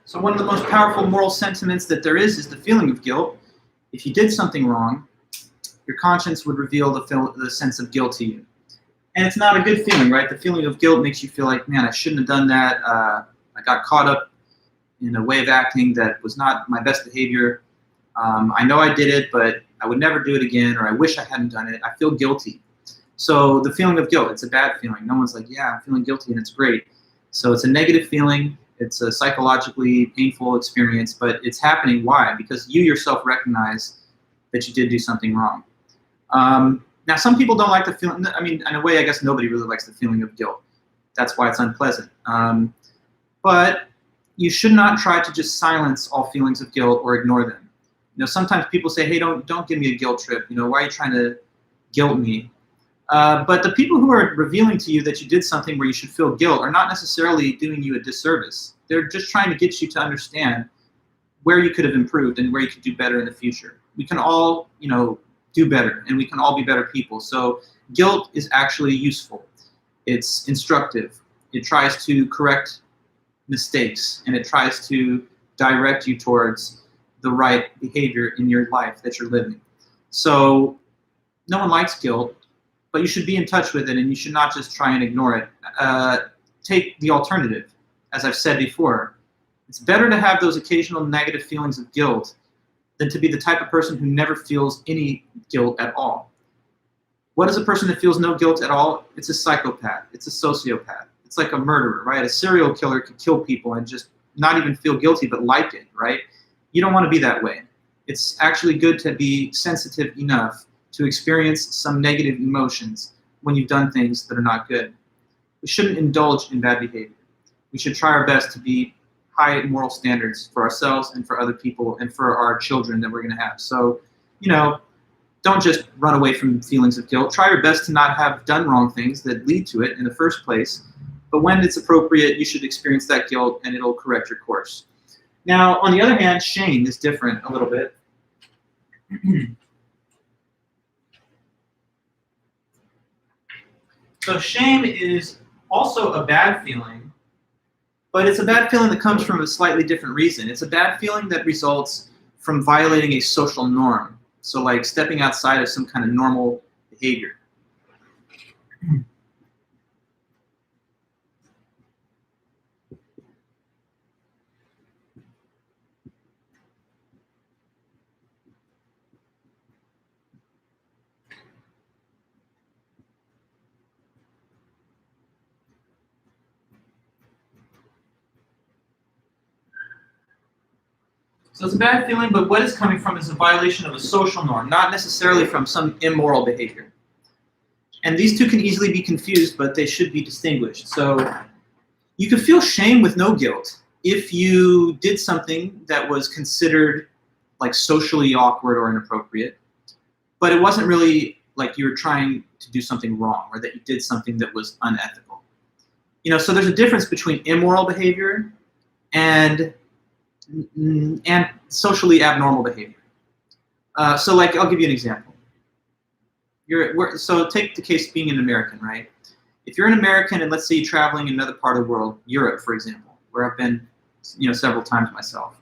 So one of the most powerful moral sentiments that there is the feeling of guilt. If you did something wrong, your conscience would reveal the sense of guilt to you. And it's not a good feeling, right? The feeling of guilt makes you feel like, man, I shouldn't have done that. I got caught up in a way of acting that was not my best behavior. I know I did it, but I would never do it again, or I wish I hadn't done it. I feel guilty. So the feeling of guilt, it's a bad feeling. No one's like, yeah, I'm feeling guilty, and it's great. So it's a negative feeling. It's a psychologically painful experience, but it's happening. Why? Because you yourself recognize that you did do something wrong. Now, some people don't like the feeling. I mean, in a way, I guess nobody really likes the feeling of guilt. That's why it's unpleasant. But you should not try to just silence all feelings of guilt or ignore them. Sometimes people say, hey, don't give me a guilt trip. Why are you trying to guilt me? But the people who are revealing to you that you did something where you should feel guilt are not necessarily doing you a disservice. They're just trying to get you to understand where you could have improved and where you could do better in the future. We can all, do better, and we can all be better people. So guilt is actually useful. It's instructive. It tries to correct mistakes, and it tries to direct you towards the right behavior in your life that you're living. So no one likes guilt, but you should be in touch with it, and you should not just try and ignore it. Take the alternative. As I've said before, it's better to have those occasional negative feelings of guilt than to be the type of person who never feels any guilt at all. What is a person that feels no guilt at all? It's a psychopath. It's a sociopath. It's like a murderer, right? A serial killer could kill people and just not even feel guilty, but like it, right? You don't want to be that way. It's actually good to be sensitive enough to experience some negative emotions when you've done things that are not good. We shouldn't indulge in bad behavior. We should try our best to be high moral standards for ourselves and for other people and for our children that we're going to have. So, don't just run away from feelings of guilt. Try your best to not have done wrong things that lead to it in the first place. But when it's appropriate, you should experience that guilt, and it'll correct your course. Now, on the other hand, shame is different a little bit. So shame is also a bad feeling, but it's a bad feeling that comes from a slightly different reason. It's a bad feeling that results from violating a social norm. So like stepping outside of some kind of normal behavior. So it's a bad feeling, but what it's coming from is a violation of a social norm, not necessarily from some immoral behavior. And these two can easily be confused, but they should be distinguished. So you can feel shame with no guilt if you did something that was considered like socially awkward or inappropriate, but it wasn't really like you were trying to do something wrong or that you did something that was unethical. So there's a difference between immoral behavior and socially abnormal behavior. So like, I'll give you an example. So take the case being an American, right? If you're an American and let's say you're traveling in another part of the world, Europe, for example, where I've been, several times myself.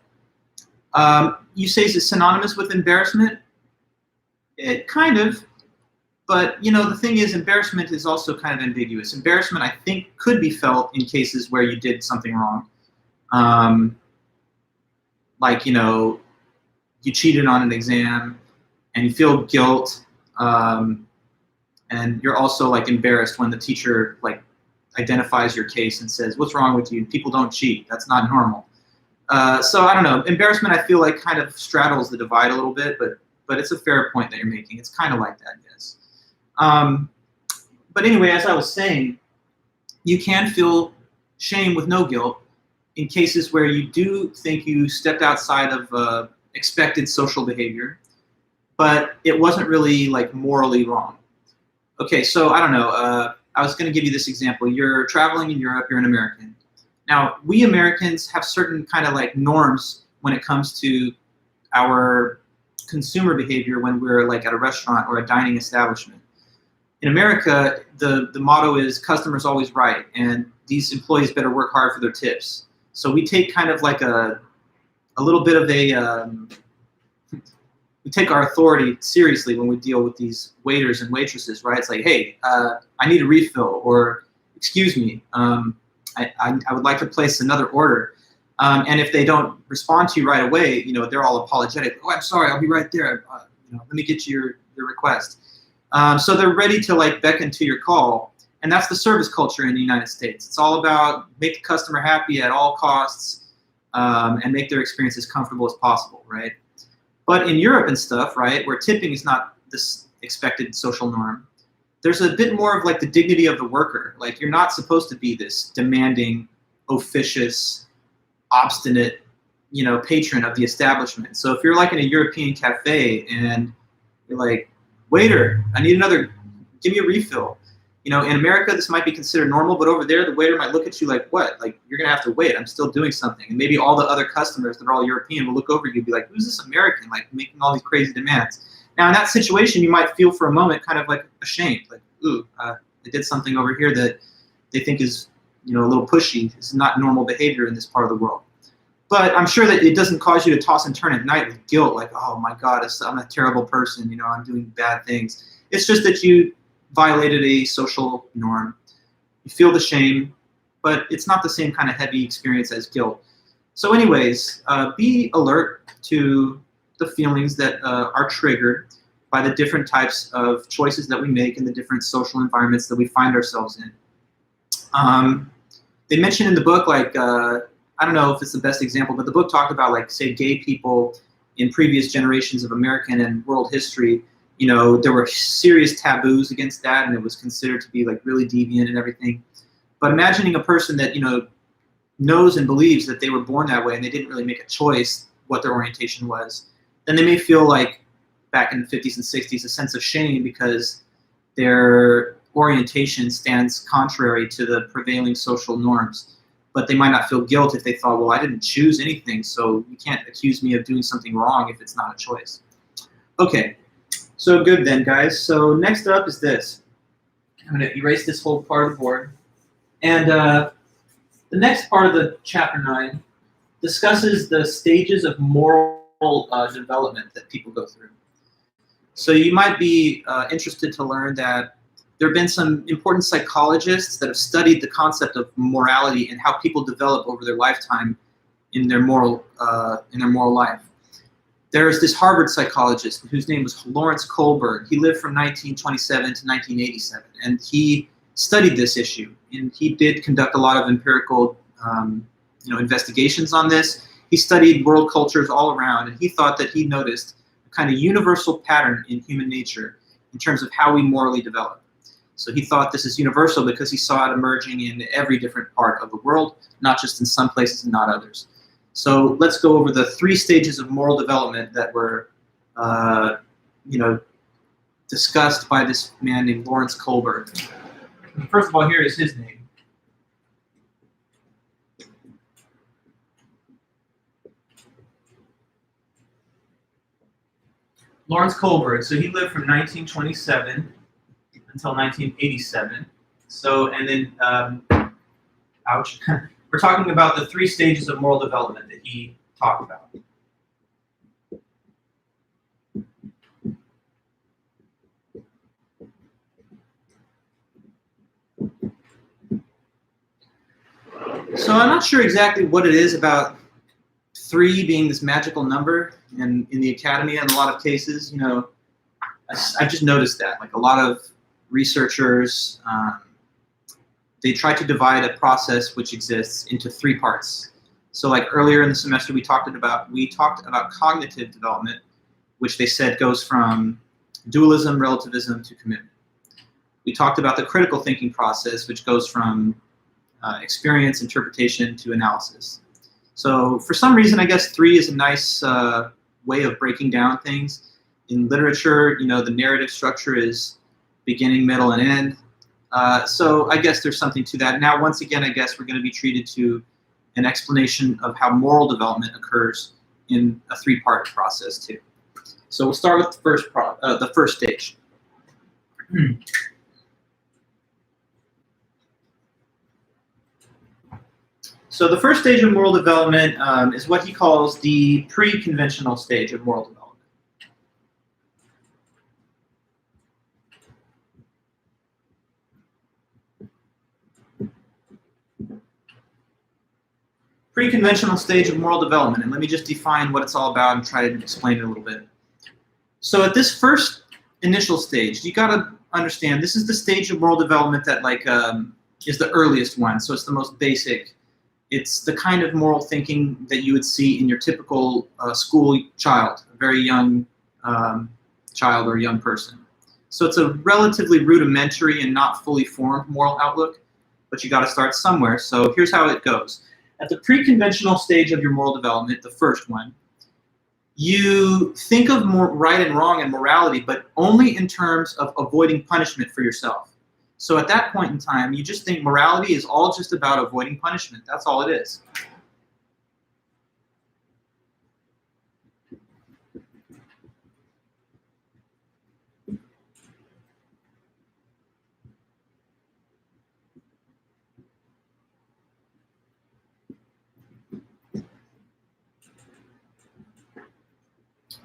You say, is it synonymous with embarrassment? It kind of, but the thing is, embarrassment is also kind of ambiguous. Embarrassment, I think, could be felt in cases where you did something wrong. Like, you cheated on an exam and you feel guilt, and you're also like embarrassed when the teacher like identifies your case and says, what's wrong with you? People don't cheat. That's not normal. So I don't know. Embarrassment, I feel like kind of straddles the divide a little bit, but it's a fair point that you're making. It's kind of like that, yes. But anyway, as I was saying, you can feel shame with no guilt in cases where you do think you stepped outside of expected social behavior, but it wasn't really like morally wrong. Okay, so I don't know. I was going to give you this example. You're traveling in Europe. You're an American. Now, we Americans have certain kind of like norms when it comes to our consumer behavior when we're like at a restaurant or a dining establishment. In America, the motto is customers always right, and these employees better work hard for their tips. So we take kind of like a little bit of a, we take our authority seriously when we deal with these waiters and waitresses, right? It's like, hey, I need a refill, or excuse me, I would like to place another order. And if they don't respond to you right away, they're all apologetic. Oh, I'm sorry, I'll be right there. Let me get you your request. So they're ready to like beckon to your call. And that's the service culture in the United States. It's all about make the customer happy at all costs, and make their experience as comfortable as possible, right? But in Europe and stuff, right, where tipping is not this expected social norm, there's a bit more of like the dignity of the worker. Like you're not supposed to be this demanding, officious, obstinate, patron of the establishment. So if you're like in a European cafe and you're like, waiter, I need another, give me a refill. In America, this might be considered normal, but over there, the waiter might look at you like, what? Like, you're going to have to wait. I'm still doing something. And maybe all the other customers that are all European will look over you and be like, who's this American, like, making all these crazy demands? Now, in that situation, you might feel for a moment kind of like ashamed, like, ooh, they did something over here that they think is, a little pushy. This is not normal behavior in this part of the world. But I'm sure that it doesn't cause you to toss and turn at night with guilt, like, oh my God, I'm a terrible person, I'm doing bad things. It's just that you violated a social norm. You feel the shame, but it's not the same kind of heavy experience as guilt. So anyways, be alert to the feelings that are triggered by the different types of choices that we make in the different social environments that we find ourselves in. They mentioned in the book, like, I don't know if it's the best example, but the book talked about, like, say, gay people in previous generations of American and world history. There were serious taboos against that, and it was considered to be, like, really deviant and everything. But imagining a person that, knows and believes that they were born that way and they didn't really make a choice what their orientation was, then they may feel like, back in the 50s and 60s, a sense of shame because their orientation stands contrary to the prevailing social norms. But they might not feel guilt if they thought, well, I didn't choose anything, so you can't accuse me of doing something wrong if it's not a choice. Okay, so good then, guys. So next up is this. I'm going to erase this whole part of the board. And the next part of the chapter 9 discusses the stages of moral development that people go through. So you might be interested to learn that there have been some important psychologists that have studied the concept of morality and how people develop over their lifetime in their moral life. There's this Harvard psychologist whose name was Lawrence Kohlberg. He lived from 1927 to 1987, and he studied this issue. And he did conduct a lot of empirical, investigations on this. He studied world cultures all around, and he thought that he noticed a kind of universal pattern in human nature in terms of how we morally develop. So he thought this is universal because he saw it emerging in every different part of the world, not just in some places and not others. So let's go over the 3 stages of moral development that were, discussed by this man named Lawrence Kohlberg. First of all, here is his name. Lawrence Kohlberg. So he lived from 1927 until 1987. So, and then, ouch. We're talking about the 3 stages of moral development that he talked about. So I'm not sure exactly what it is about 3 being this magical number, and in the academy in a lot of cases, I've just noticed that, like, a lot of researchers, they try to divide a process which exists into 3 parts. So, like, earlier in the semester we talked about cognitive development, which they said goes from dualism, relativism to commitment. We talked about the critical thinking process, which goes from experience, interpretation to analysis. So for some reason, I guess 3 is a nice way of breaking down things. In literature, the narrative structure is beginning, middle, and end. So I guess there's something to that. Now, once again, I guess we're going to be treated to an explanation of how moral development occurs in a 3-part process too. So we'll start with the first stage. So the first stage of moral development is what he calls the pre-conventional stage of moral development. Pre-conventional stage of moral development, and let me just define what it's all about and try to explain it a little bit. So at this first initial stage, you got to understand this is the stage of moral development that is the earliest one, so it's the most basic. It's the kind of moral thinking that you would see in your typical school child, a very young child or young person. So it's a relatively rudimentary and not fully formed moral outlook, but you got to start somewhere. So here's how it goes. At the pre-conventional stage of your moral development, the first one, you think of right and wrong and morality, but only in terms of avoiding punishment for yourself. So at that point in time, you just think morality is all just about avoiding punishment. That's all it is.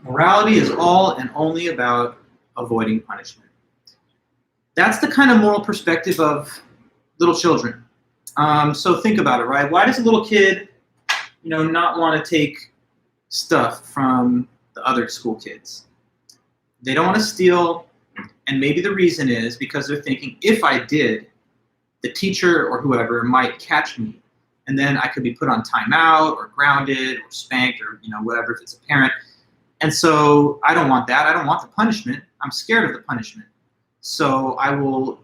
Morality is all and only about avoiding punishment. That's the kind of moral perspective of little children. So think about it, right? Why does a little kid, not want to take stuff from the other school kids? They don't want to steal, and maybe the reason is because they're thinking, if I did, the teacher or whoever might catch me, and then I could be put on timeout or grounded or spanked or whatever if it's a parent. And so I don't want that. I don't want the punishment. I'm scared of the punishment. So I will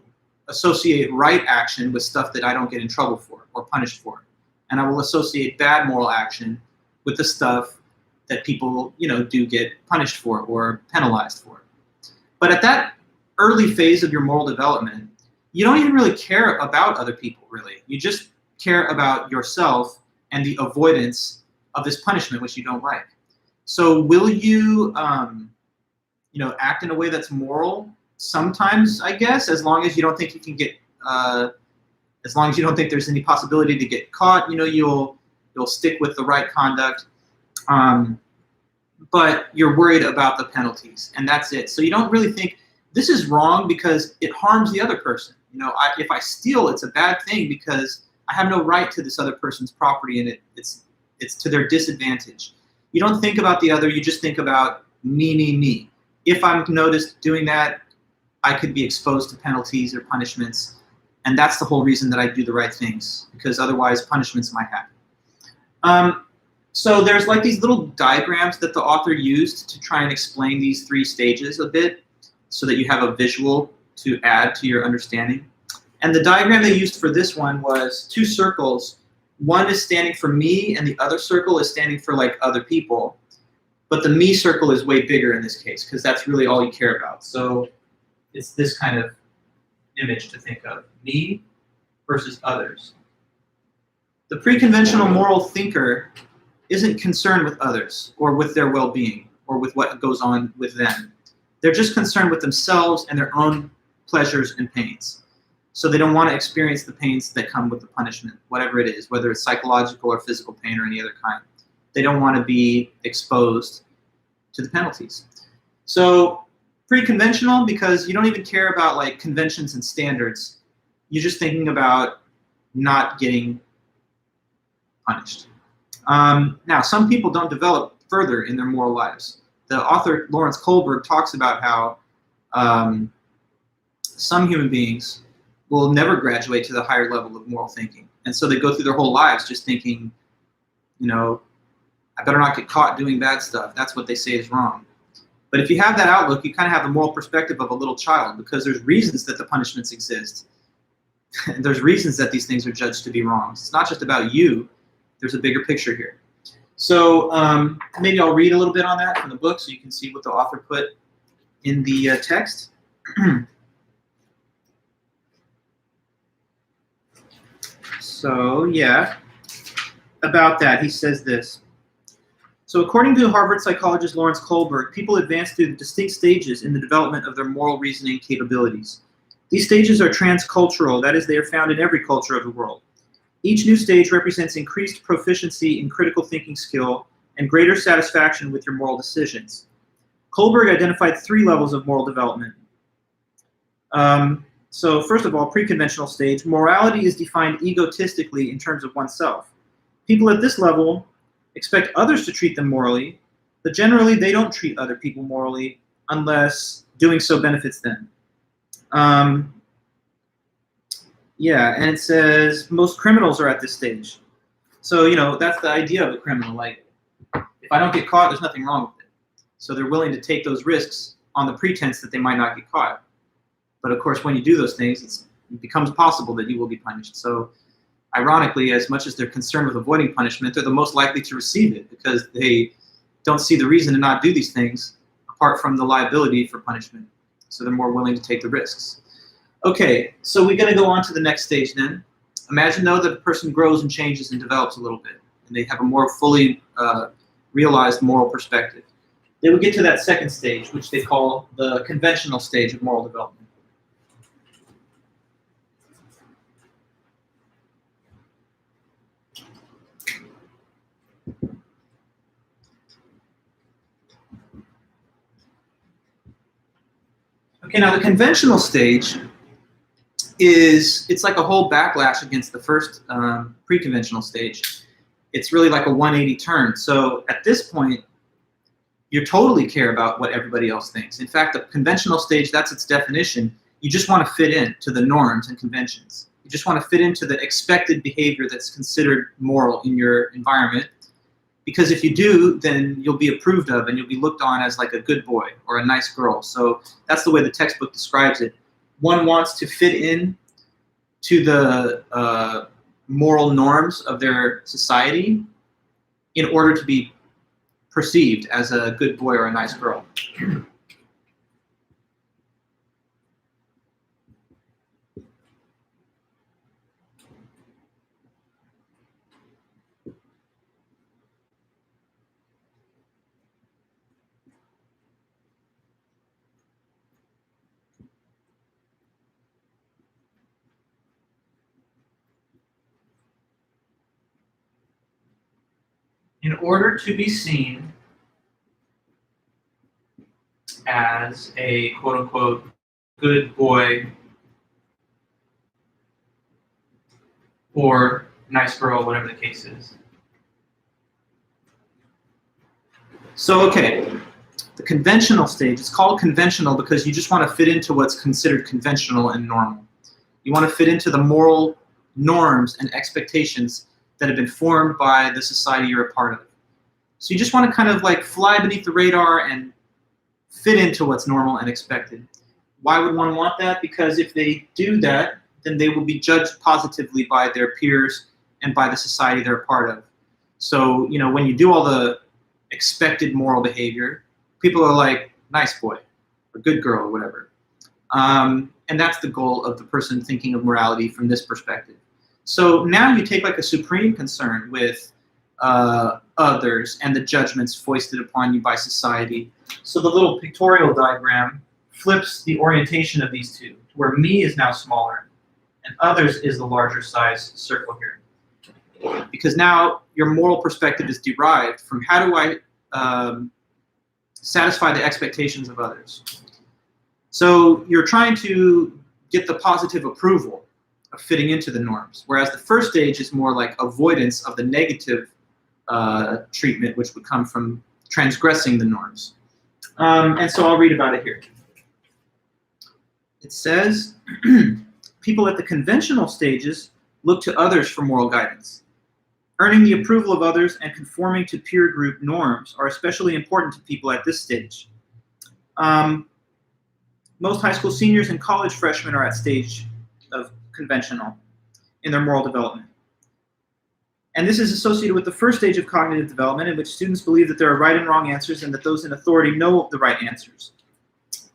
associate right action with stuff that I don't get in trouble for or punished for. And I will associate bad moral action with the stuff that people, do get punished for or penalized for. But at that early phase of your moral development, you don't even really care about other people, really. You just care about yourself and the avoidance of this punishment, which you don't like. So will you, act in a way that's moral? Sometimes, I guess, as long as you don't think you can get, as long as you don't think there's any possibility to get caught, you'll stick with the right conduct. But you're worried about the penalties, and that's it. So you don't really think this is wrong because it harms the other person. If I steal, it's a bad thing because I have no right to this other person's property, and it's to their disadvantage. You don't think about the other, you just think about me. If I'm noticed doing that, I could be exposed to penalties or punishments, and that's the whole reason that I do the right things, because otherwise punishments might happen. So there's like these little diagrams that the author used to try and explain these three stages a bit so that you have a visual to add to your understanding. And the diagram they used for this one was two circles. One is standing for me, and the other circle is standing for like other people. But the me circle is way bigger in this case because that's really all you care about. So it's this kind of image to think of: me versus others. The pre-conventional moral thinker isn't concerned with others or with their well-being or with what goes on with them. They're just concerned with themselves and their own pleasures and pains. So they don't want to experience the pains that come with the punishment, whatever it is, whether it's psychological or physical pain or any other kind. They don't want to be exposed to the penalties. So pre-conventional, because you don't even care about like conventions and standards. You're just thinking about not getting punished. Now, some people don't develop further in their moral lives. The author, Lawrence Kohlberg, talks about how some human beings will never graduate to the higher level of moral thinking. And so they go through their whole lives just thinking, I better not get caught doing bad stuff. That's what they say is wrong. But if you have that outlook, you kind of have the moral perspective of a little child, because there's reasons that the punishments exist. And there's reasons that these things are judged to be wrong. It's not just about you. There's a bigger picture here. So maybe I'll read a little bit on that from the book so you can see what the author put in the text. So yeah, about that, he says this. So according to Harvard psychologist Lawrence Kohlberg, people advance through the distinct stages in the development of their moral reasoning capabilities. These stages are transcultural, that is, they are found in every culture of the world. Each new stage represents increased proficiency in critical thinking skill and greater satisfaction with your moral decisions. Kohlberg identified 3 levels of moral development. So first of all, pre-conventional stage, morality is defined egotistically in terms of oneself. People at this level expect others to treat them morally, but generally they don't treat other people morally unless doing so benefits them. Yeah, and it says most criminals are at this stage. So, that's the idea of a criminal. Like, if I don't get caught, there's nothing wrong with it. So they're willing to take those risks on the pretense that they might not get caught. But of course, when you do those things, it becomes possible that you will be punished. So ironically, as much as they're concerned with avoiding punishment, they're the most likely to receive it because they don't see the reason to not do these things apart from the liability for punishment. So they're more willing to take the risks. Okay, so we're going to go on to the next stage then. Imagine, though, that a person grows and changes and develops a little bit, and they have a more fully realized moral perspective. They would get to that second stage, which they call the conventional stage of moral development. Okay, now the conventional stage it's like a whole backlash against the first pre-conventional stage. It's really like a 180 turn. So at this point, you totally care about what everybody else thinks. In fact, the conventional stage, that's its definition. You just want to fit in to the norms and conventions. You just want to fit into the expected behavior that's considered moral in your environment. Because if you do, then you'll be approved of and you'll be looked on as like a good boy or a nice girl. So that's the way the textbook describes it. One wants to fit in to the moral norms of their society in order to be perceived as a good boy or a nice girl. In order to be seen as a quote-unquote good boy or nice girl, whatever the case is. So, okay, the conventional stage, it's called conventional because you just want to fit into what's considered conventional and normal. You want to fit into the moral norms and expectations that have been formed by the society you're a part of. So you just want to kind of like fly beneath the radar and fit into what's normal and expected. Why would one want that? Because if they do that, then they will be judged positively by their peers and by the society they're a part of. So, you know, when you do all the expected moral behavior, people are like, nice boy, or good girl, or whatever. And that's the goal of the person thinking of morality from this perspective. So now you take like a supreme concern with others and the judgments foisted upon you by society. So the little pictorial diagram flips the orientation of these two, where me is now smaller and others is the larger size circle here. Because now your moral perspective is derived from how do I satisfy the expectations of others. So you're trying to get the positive approval of fitting into the norms, whereas the first stage is more like avoidance of the negative treatment, which would come from transgressing the norms. And so I'll read about it here. It says, people at the conventional stages look to others for moral guidance. Earning the approval of others and conforming to peer group norms are especially important to people at this stage. Most high school seniors and college freshmen are at stage of conventional in their moral development. And this is associated with the first stage of cognitive development, in which students believe that there are right and wrong answers and that those in authority know the right answers.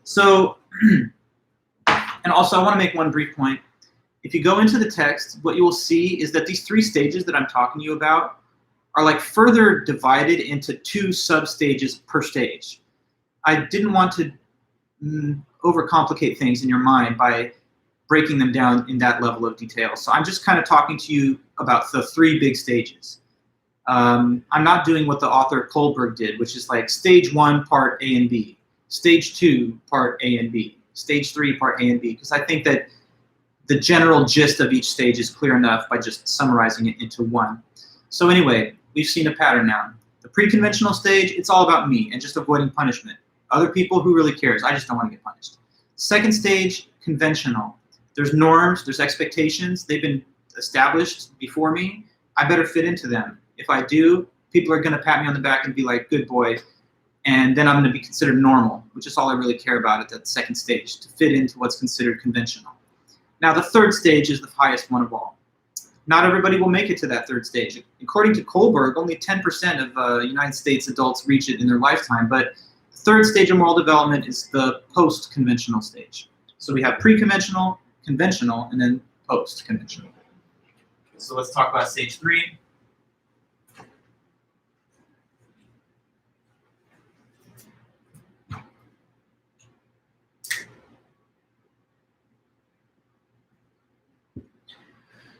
So, and also I want to make one brief point. If you go into the text, what you will see is that these three stages that I'm talking to you about are like further divided into two sub-stages per stage. I didn't want to overcomplicate things in your mind by breaking them down in that level of detail. So I'm just kind of talking to you about the three big stages. I'm not doing what the author Kohlberg did, which is like stage 1, part A and B, stage 2, part A and B, stage 3, part A and B, because I think that the general gist of each stage is clear enough by just summarizing it into one. So anyway, we've seen a pattern now. The pre-conventional stage, it's all about me and just avoiding punishment. Other people, who really cares? I just don't want to get punished. Second stage, conventional. There's norms, there's expectations. They've been established before me. I better fit into them. If I do, people are going to pat me on the back and be like, good boy. And then I'm going to be considered normal, which is all I really care about at that second stage, to fit into what's considered conventional. Now, the third stage is the highest one of all. not everybody will make it to that third stage. According to Kohlberg, only 10% of United States adults reach it in their lifetime, but the third stage of moral development is the post-conventional stage. So we have pre-conventional, conventional, and then post-conventional. So let's talk about stage 3.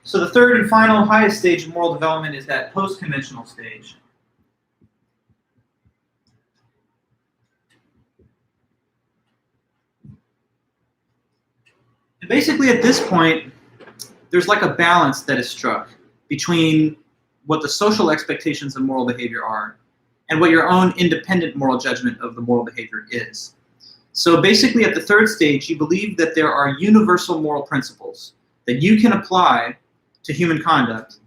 So the third and final highest stage of moral development is that post-conventional stage. And basically at this point, there's like a balance that is struck between what the social expectations of moral behavior are and what your own independent moral judgment of the moral behavior is. So basically at the third stage, you believe that there are universal moral principles that you can apply to human conduct.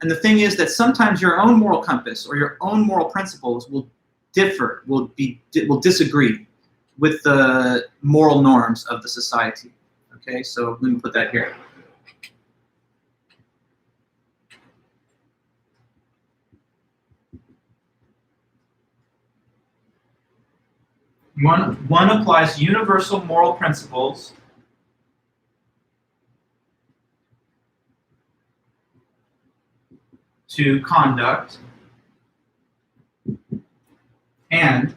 And the thing is that sometimes your own moral compass or your own moral principles will differ, will disagree with the moral norms of the society. Okay, so let me put that here. One applies universal moral principles to conduct, and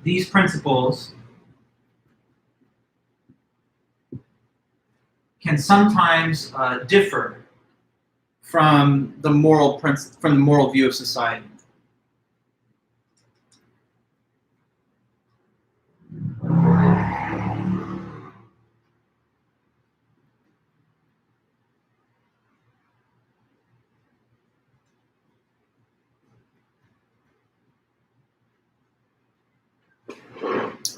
these principles can sometimes differ from the moral view of society.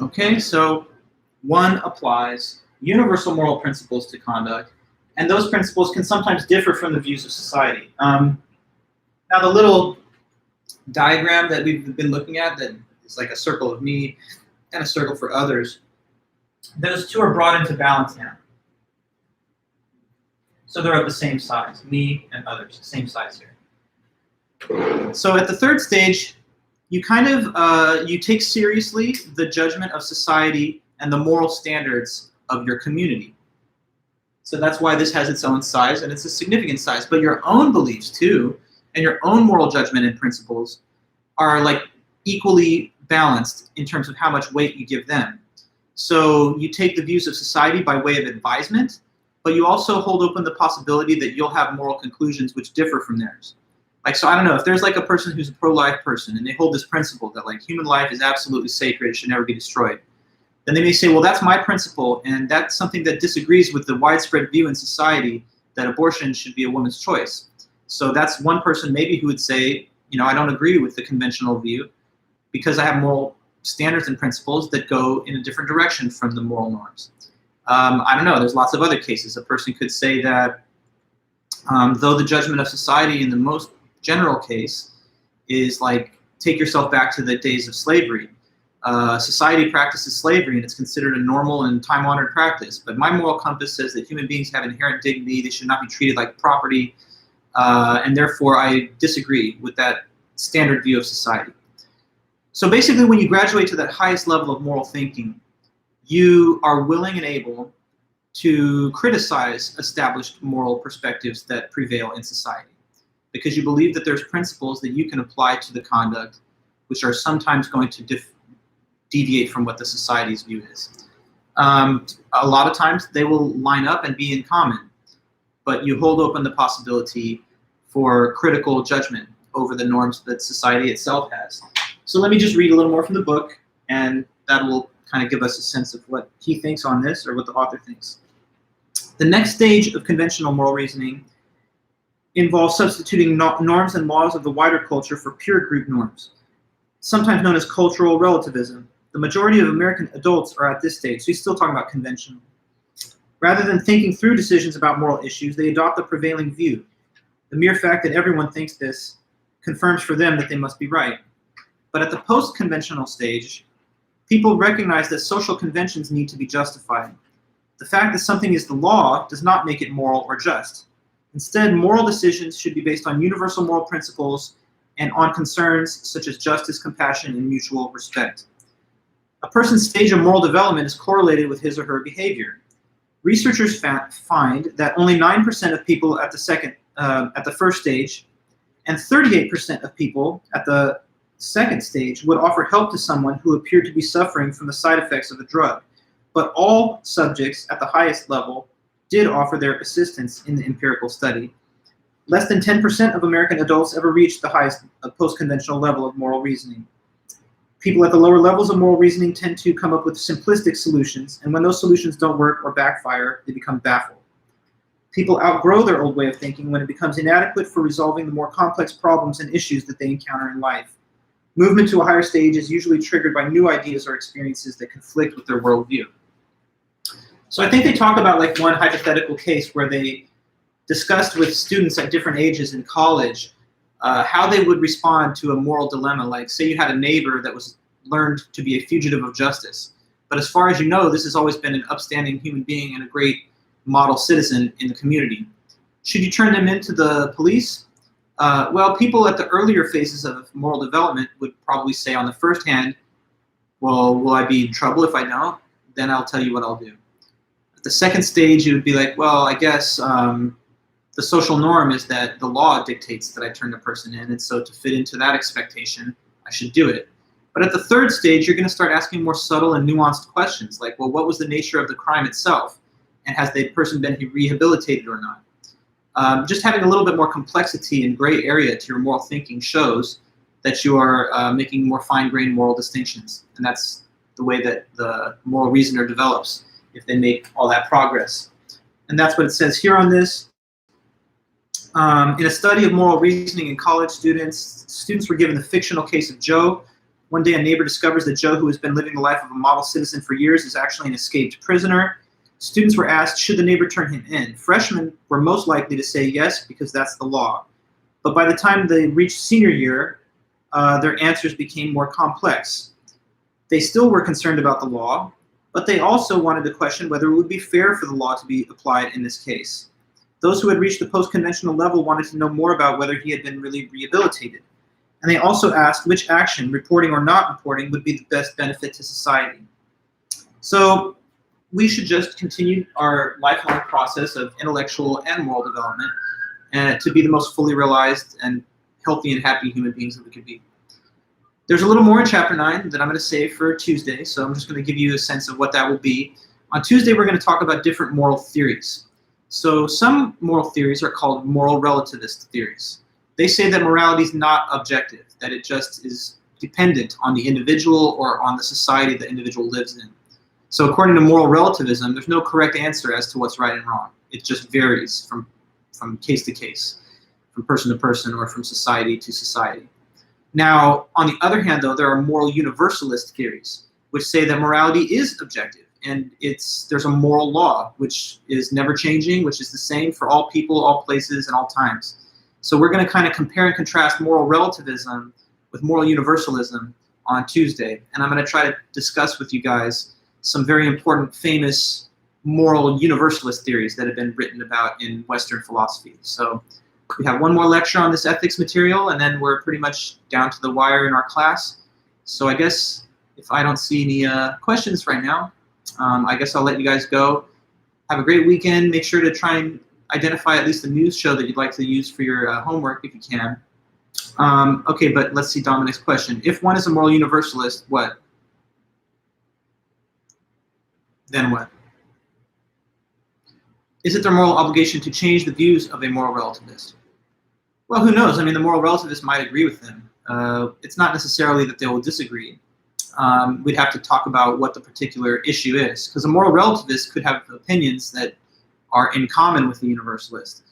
Okay, so one applies universal moral principles to conduct, and those principles can sometimes differ from the views of society. Now the little diagram that we've been looking at, that is like a circle of me and a circle for others, those two are brought into balance now. So they're of the same size, me and others, same size here. So at the third stage, you kind of, you take seriously the judgment of society and the moral standards of your community. So that's why this has its own size, and it's a significant size. But your own beliefs too, and your own moral judgment and principles are like equally balanced in terms of how much weight you give them. So you take the views of society by way of advisement, but you also hold open the possibility that you'll have moral conclusions which differ from theirs. Like, so I don't know, if there's like a person who's a pro-life person and they hold this principle that like human life is absolutely sacred, it should never be destroyed, then they may say, well, that's my principle, and that's something that disagrees with the widespread view in society that abortion should be a woman's choice. So that's one person maybe who would say, you know, I don't agree with the conventional view because I have moral standards and principles that go in a different direction from the moral norms. I don't know, there's lots of other cases. A person could say that though the judgment of society in the most general case is like, take yourself back to the days of slavery. Society practices slavery and it's considered a normal and time-honored practice. But my moral compass says that human beings have inherent dignity, they should not be treated like property, and therefore I disagree with that standard view of society. So basically when you graduate to that highest level of moral thinking, you are willing and able to criticize established moral perspectives that prevail in society, because you believe that there's principles that you can apply to the conduct which are sometimes going to deviate from what the society's view is. A lot of times they will line up and be in common, but you hold open the possibility for critical judgment over the norms that society itself has. So let me just read a little more from the book, and that will kind of give us a sense of what he thinks on this, or what the author thinks. The next stage of conventional moral reasoning involves substituting norms and laws of the wider culture for pure group norms, sometimes known as cultural relativism. The majority of American adults are at this stage, so he's still talking about conventional. Rather than thinking through decisions about moral issues, they adopt the prevailing view. The mere fact that everyone thinks this confirms for them that they must be right. But at the post-conventional stage, people recognize that social conventions need to be justified. The fact that something is the law does not make it moral or just. Instead, moral decisions should be based on universal moral principles and on concerns such as justice, compassion, and mutual respect. A person's stage of moral development is correlated with his or her behavior. Researchers find that only 9% of people at the first stage and 38% of people at the second stage would offer help to someone who appeared to be suffering from the side effects of a drug. But all subjects at the highest level did offer their assistance in the empirical study. Less than 10% of American adults ever reached the highest post-conventional level of moral reasoning. People at the lower levels of moral reasoning tend to come up with simplistic solutions, and when those solutions don't work or backfire, they become baffled. People outgrow their old way of thinking when it becomes inadequate for resolving the more complex problems and issues that they encounter in life. Movement to a higher stage is usually triggered by new ideas or experiences that conflict with their worldview. So I think they talk about like one hypothetical case where they discussed with students at different ages in college how they would respond to a moral dilemma. Like, say you had a neighbor that was learned to be a fugitive of justice, but as far as you know, this has always been an upstanding human being and a great model citizen in the community. Should you turn them into the police? Well, people at the earlier phases of moral development would probably say on the first hand, well, will I be in trouble if I don't? Then I'll tell you what I'll do. At the second stage, you would be like, well, I guess the social norm is that the law dictates that I turn the person in, and so to fit into that expectation, I should do it. But at the third stage, you're going to start asking more subtle and nuanced questions, like, well, what was the nature of the crime itself? And has the person been rehabilitated or not? Just having a little bit more complexity and gray area to your moral thinking shows that you are making more fine-grained moral distinctions. And that's the way that the moral reasoner develops, if they make all that progress. And that's what it says here on this. In a study of moral reasoning in college students were given the fictional case of Joe. One day a neighbor discovers that Joe, who has been living the life of a model citizen for years, is actually an escaped prisoner. Students were asked, should the neighbor turn him in? Freshmen were most likely to say yes, because that's the law. But by the time they reached senior year, their answers became more complex. They still were concerned about the law, but they also wanted to question whether it would be fair for the law to be applied in this case. Those who had reached the post-conventional level wanted to know more about whether he had been really rehabilitated. And they also asked which action, reporting or not reporting, would be the best benefit to society. So we should just continue our lifelong process of intellectual and moral development to be the most fully realized and healthy and happy human beings that we could be. There's a little more in Chapter 9 that I'm going to save for Tuesday, so I'm just going to give you a sense of what that will be. On Tuesday, we're going to talk about different moral theories. So some moral theories are called moral relativist theories. They say that morality is not objective, that it just is dependent on the individual or on the society the individual lives in. So according to moral relativism, there's no correct answer as to what's right and wrong. It just varies from case to case, from person to person, or from society to society. Now, on the other hand, though, there are moral universalist theories, which say that morality is objective, and there's a moral law, which is never changing, which is the same for all people, all places, and all times. So we're going to kind of compare and contrast moral relativism with moral universalism on Tuesday, and I'm going to try to discuss with you guys some very important, famous moral universalist theories that have been written about in Western philosophy. So we have one more lecture on this ethics material, and then we're pretty much down to the wire in our class. So I guess if I don't see any questions right now, I guess I'll let you guys go. Have a great weekend. Make sure to try and identify at least a news show that you'd like to use for your homework if you can. Okay, but let's see Dominic's question. If one is a moral universalist, what? Then what? Is it their moral obligation to change the views of a moral relativist? Well, who knows? I mean, the moral relativist might agree with them. It's not necessarily that they will disagree. We'd have to talk about what the particular issue is, because a moral relativist could have opinions that are in common with the universalist.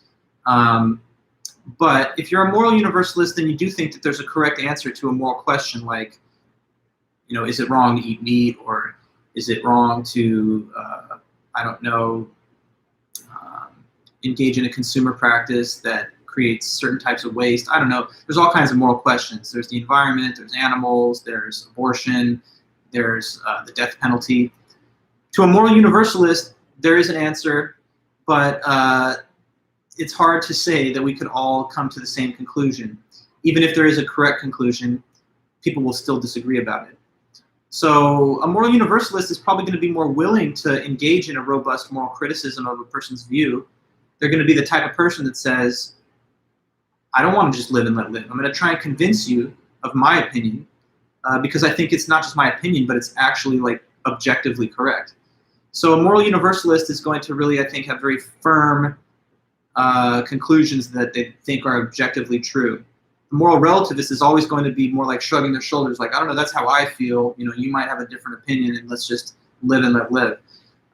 But if you're a moral universalist, then you do think that there's a correct answer to a moral question, like, is it wrong to eat meat, or is it wrong to, I don't know, engage in a consumer practice that creates certain types of waste? I don't know. There's all kinds of moral questions. There's the environment, there's animals, there's abortion, there's the death penalty. To a moral universalist, there is an answer, but it's hard to say that we could all come to the same conclusion. Even if there is a correct conclusion, people will still disagree about it. So a moral universalist is probably going to be more willing to engage in a robust moral criticism of a person's view. They're going to be the type of person that says, I don't want to just live and let live. I'm going to try and convince you of my opinion, because I think it's not just my opinion, but it's actually like objectively correct. So a moral universalist is going to really, I think, have very firm conclusions that they think are objectively true. The moral relativist is always going to be more like shrugging their shoulders, like, I don't know, that's how I feel. You know, you might have a different opinion, and let's just live and let live.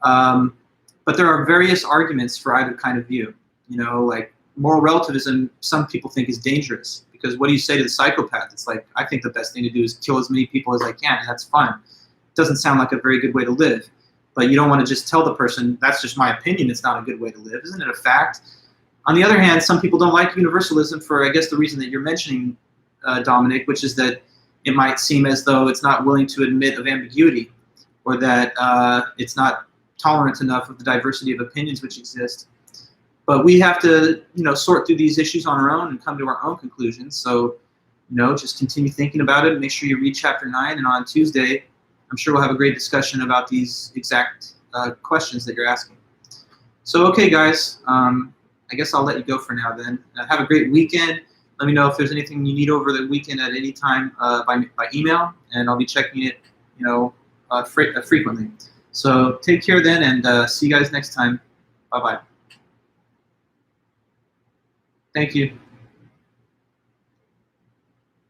But there are various arguments for either kind of view. You know, like moral relativism, some people think is dangerous, because what do you say to the psychopath? It's like, I think the best thing to do is kill as many people as I can, and that's fun. It doesn't sound like a very good way to live. But you don't want to just tell the person, that's just my opinion, it's not a good way to live. Isn't it a fact? On the other hand, some people don't like universalism for, I guess, the reason that you're mentioning, Dominic, which is that it might seem as though it's not willing to admit of ambiguity, or that it's not tolerant enough of the diversity of opinions which exist. But we have to, you know, sort through these issues on our own and come to our own conclusions. So, you know, just continue thinking about it. Make sure you read Chapter 9, and on Tuesday, I'm sure we'll have a great discussion about these exact questions that you're asking. So, okay, guys. I guess I'll let you go for now then. Have a great weekend. Let me know if there's anything you need over the weekend at any time by email, and I'll be checking it, you know, frequently. So take care then, and see you guys next time. Bye-bye. Thank you.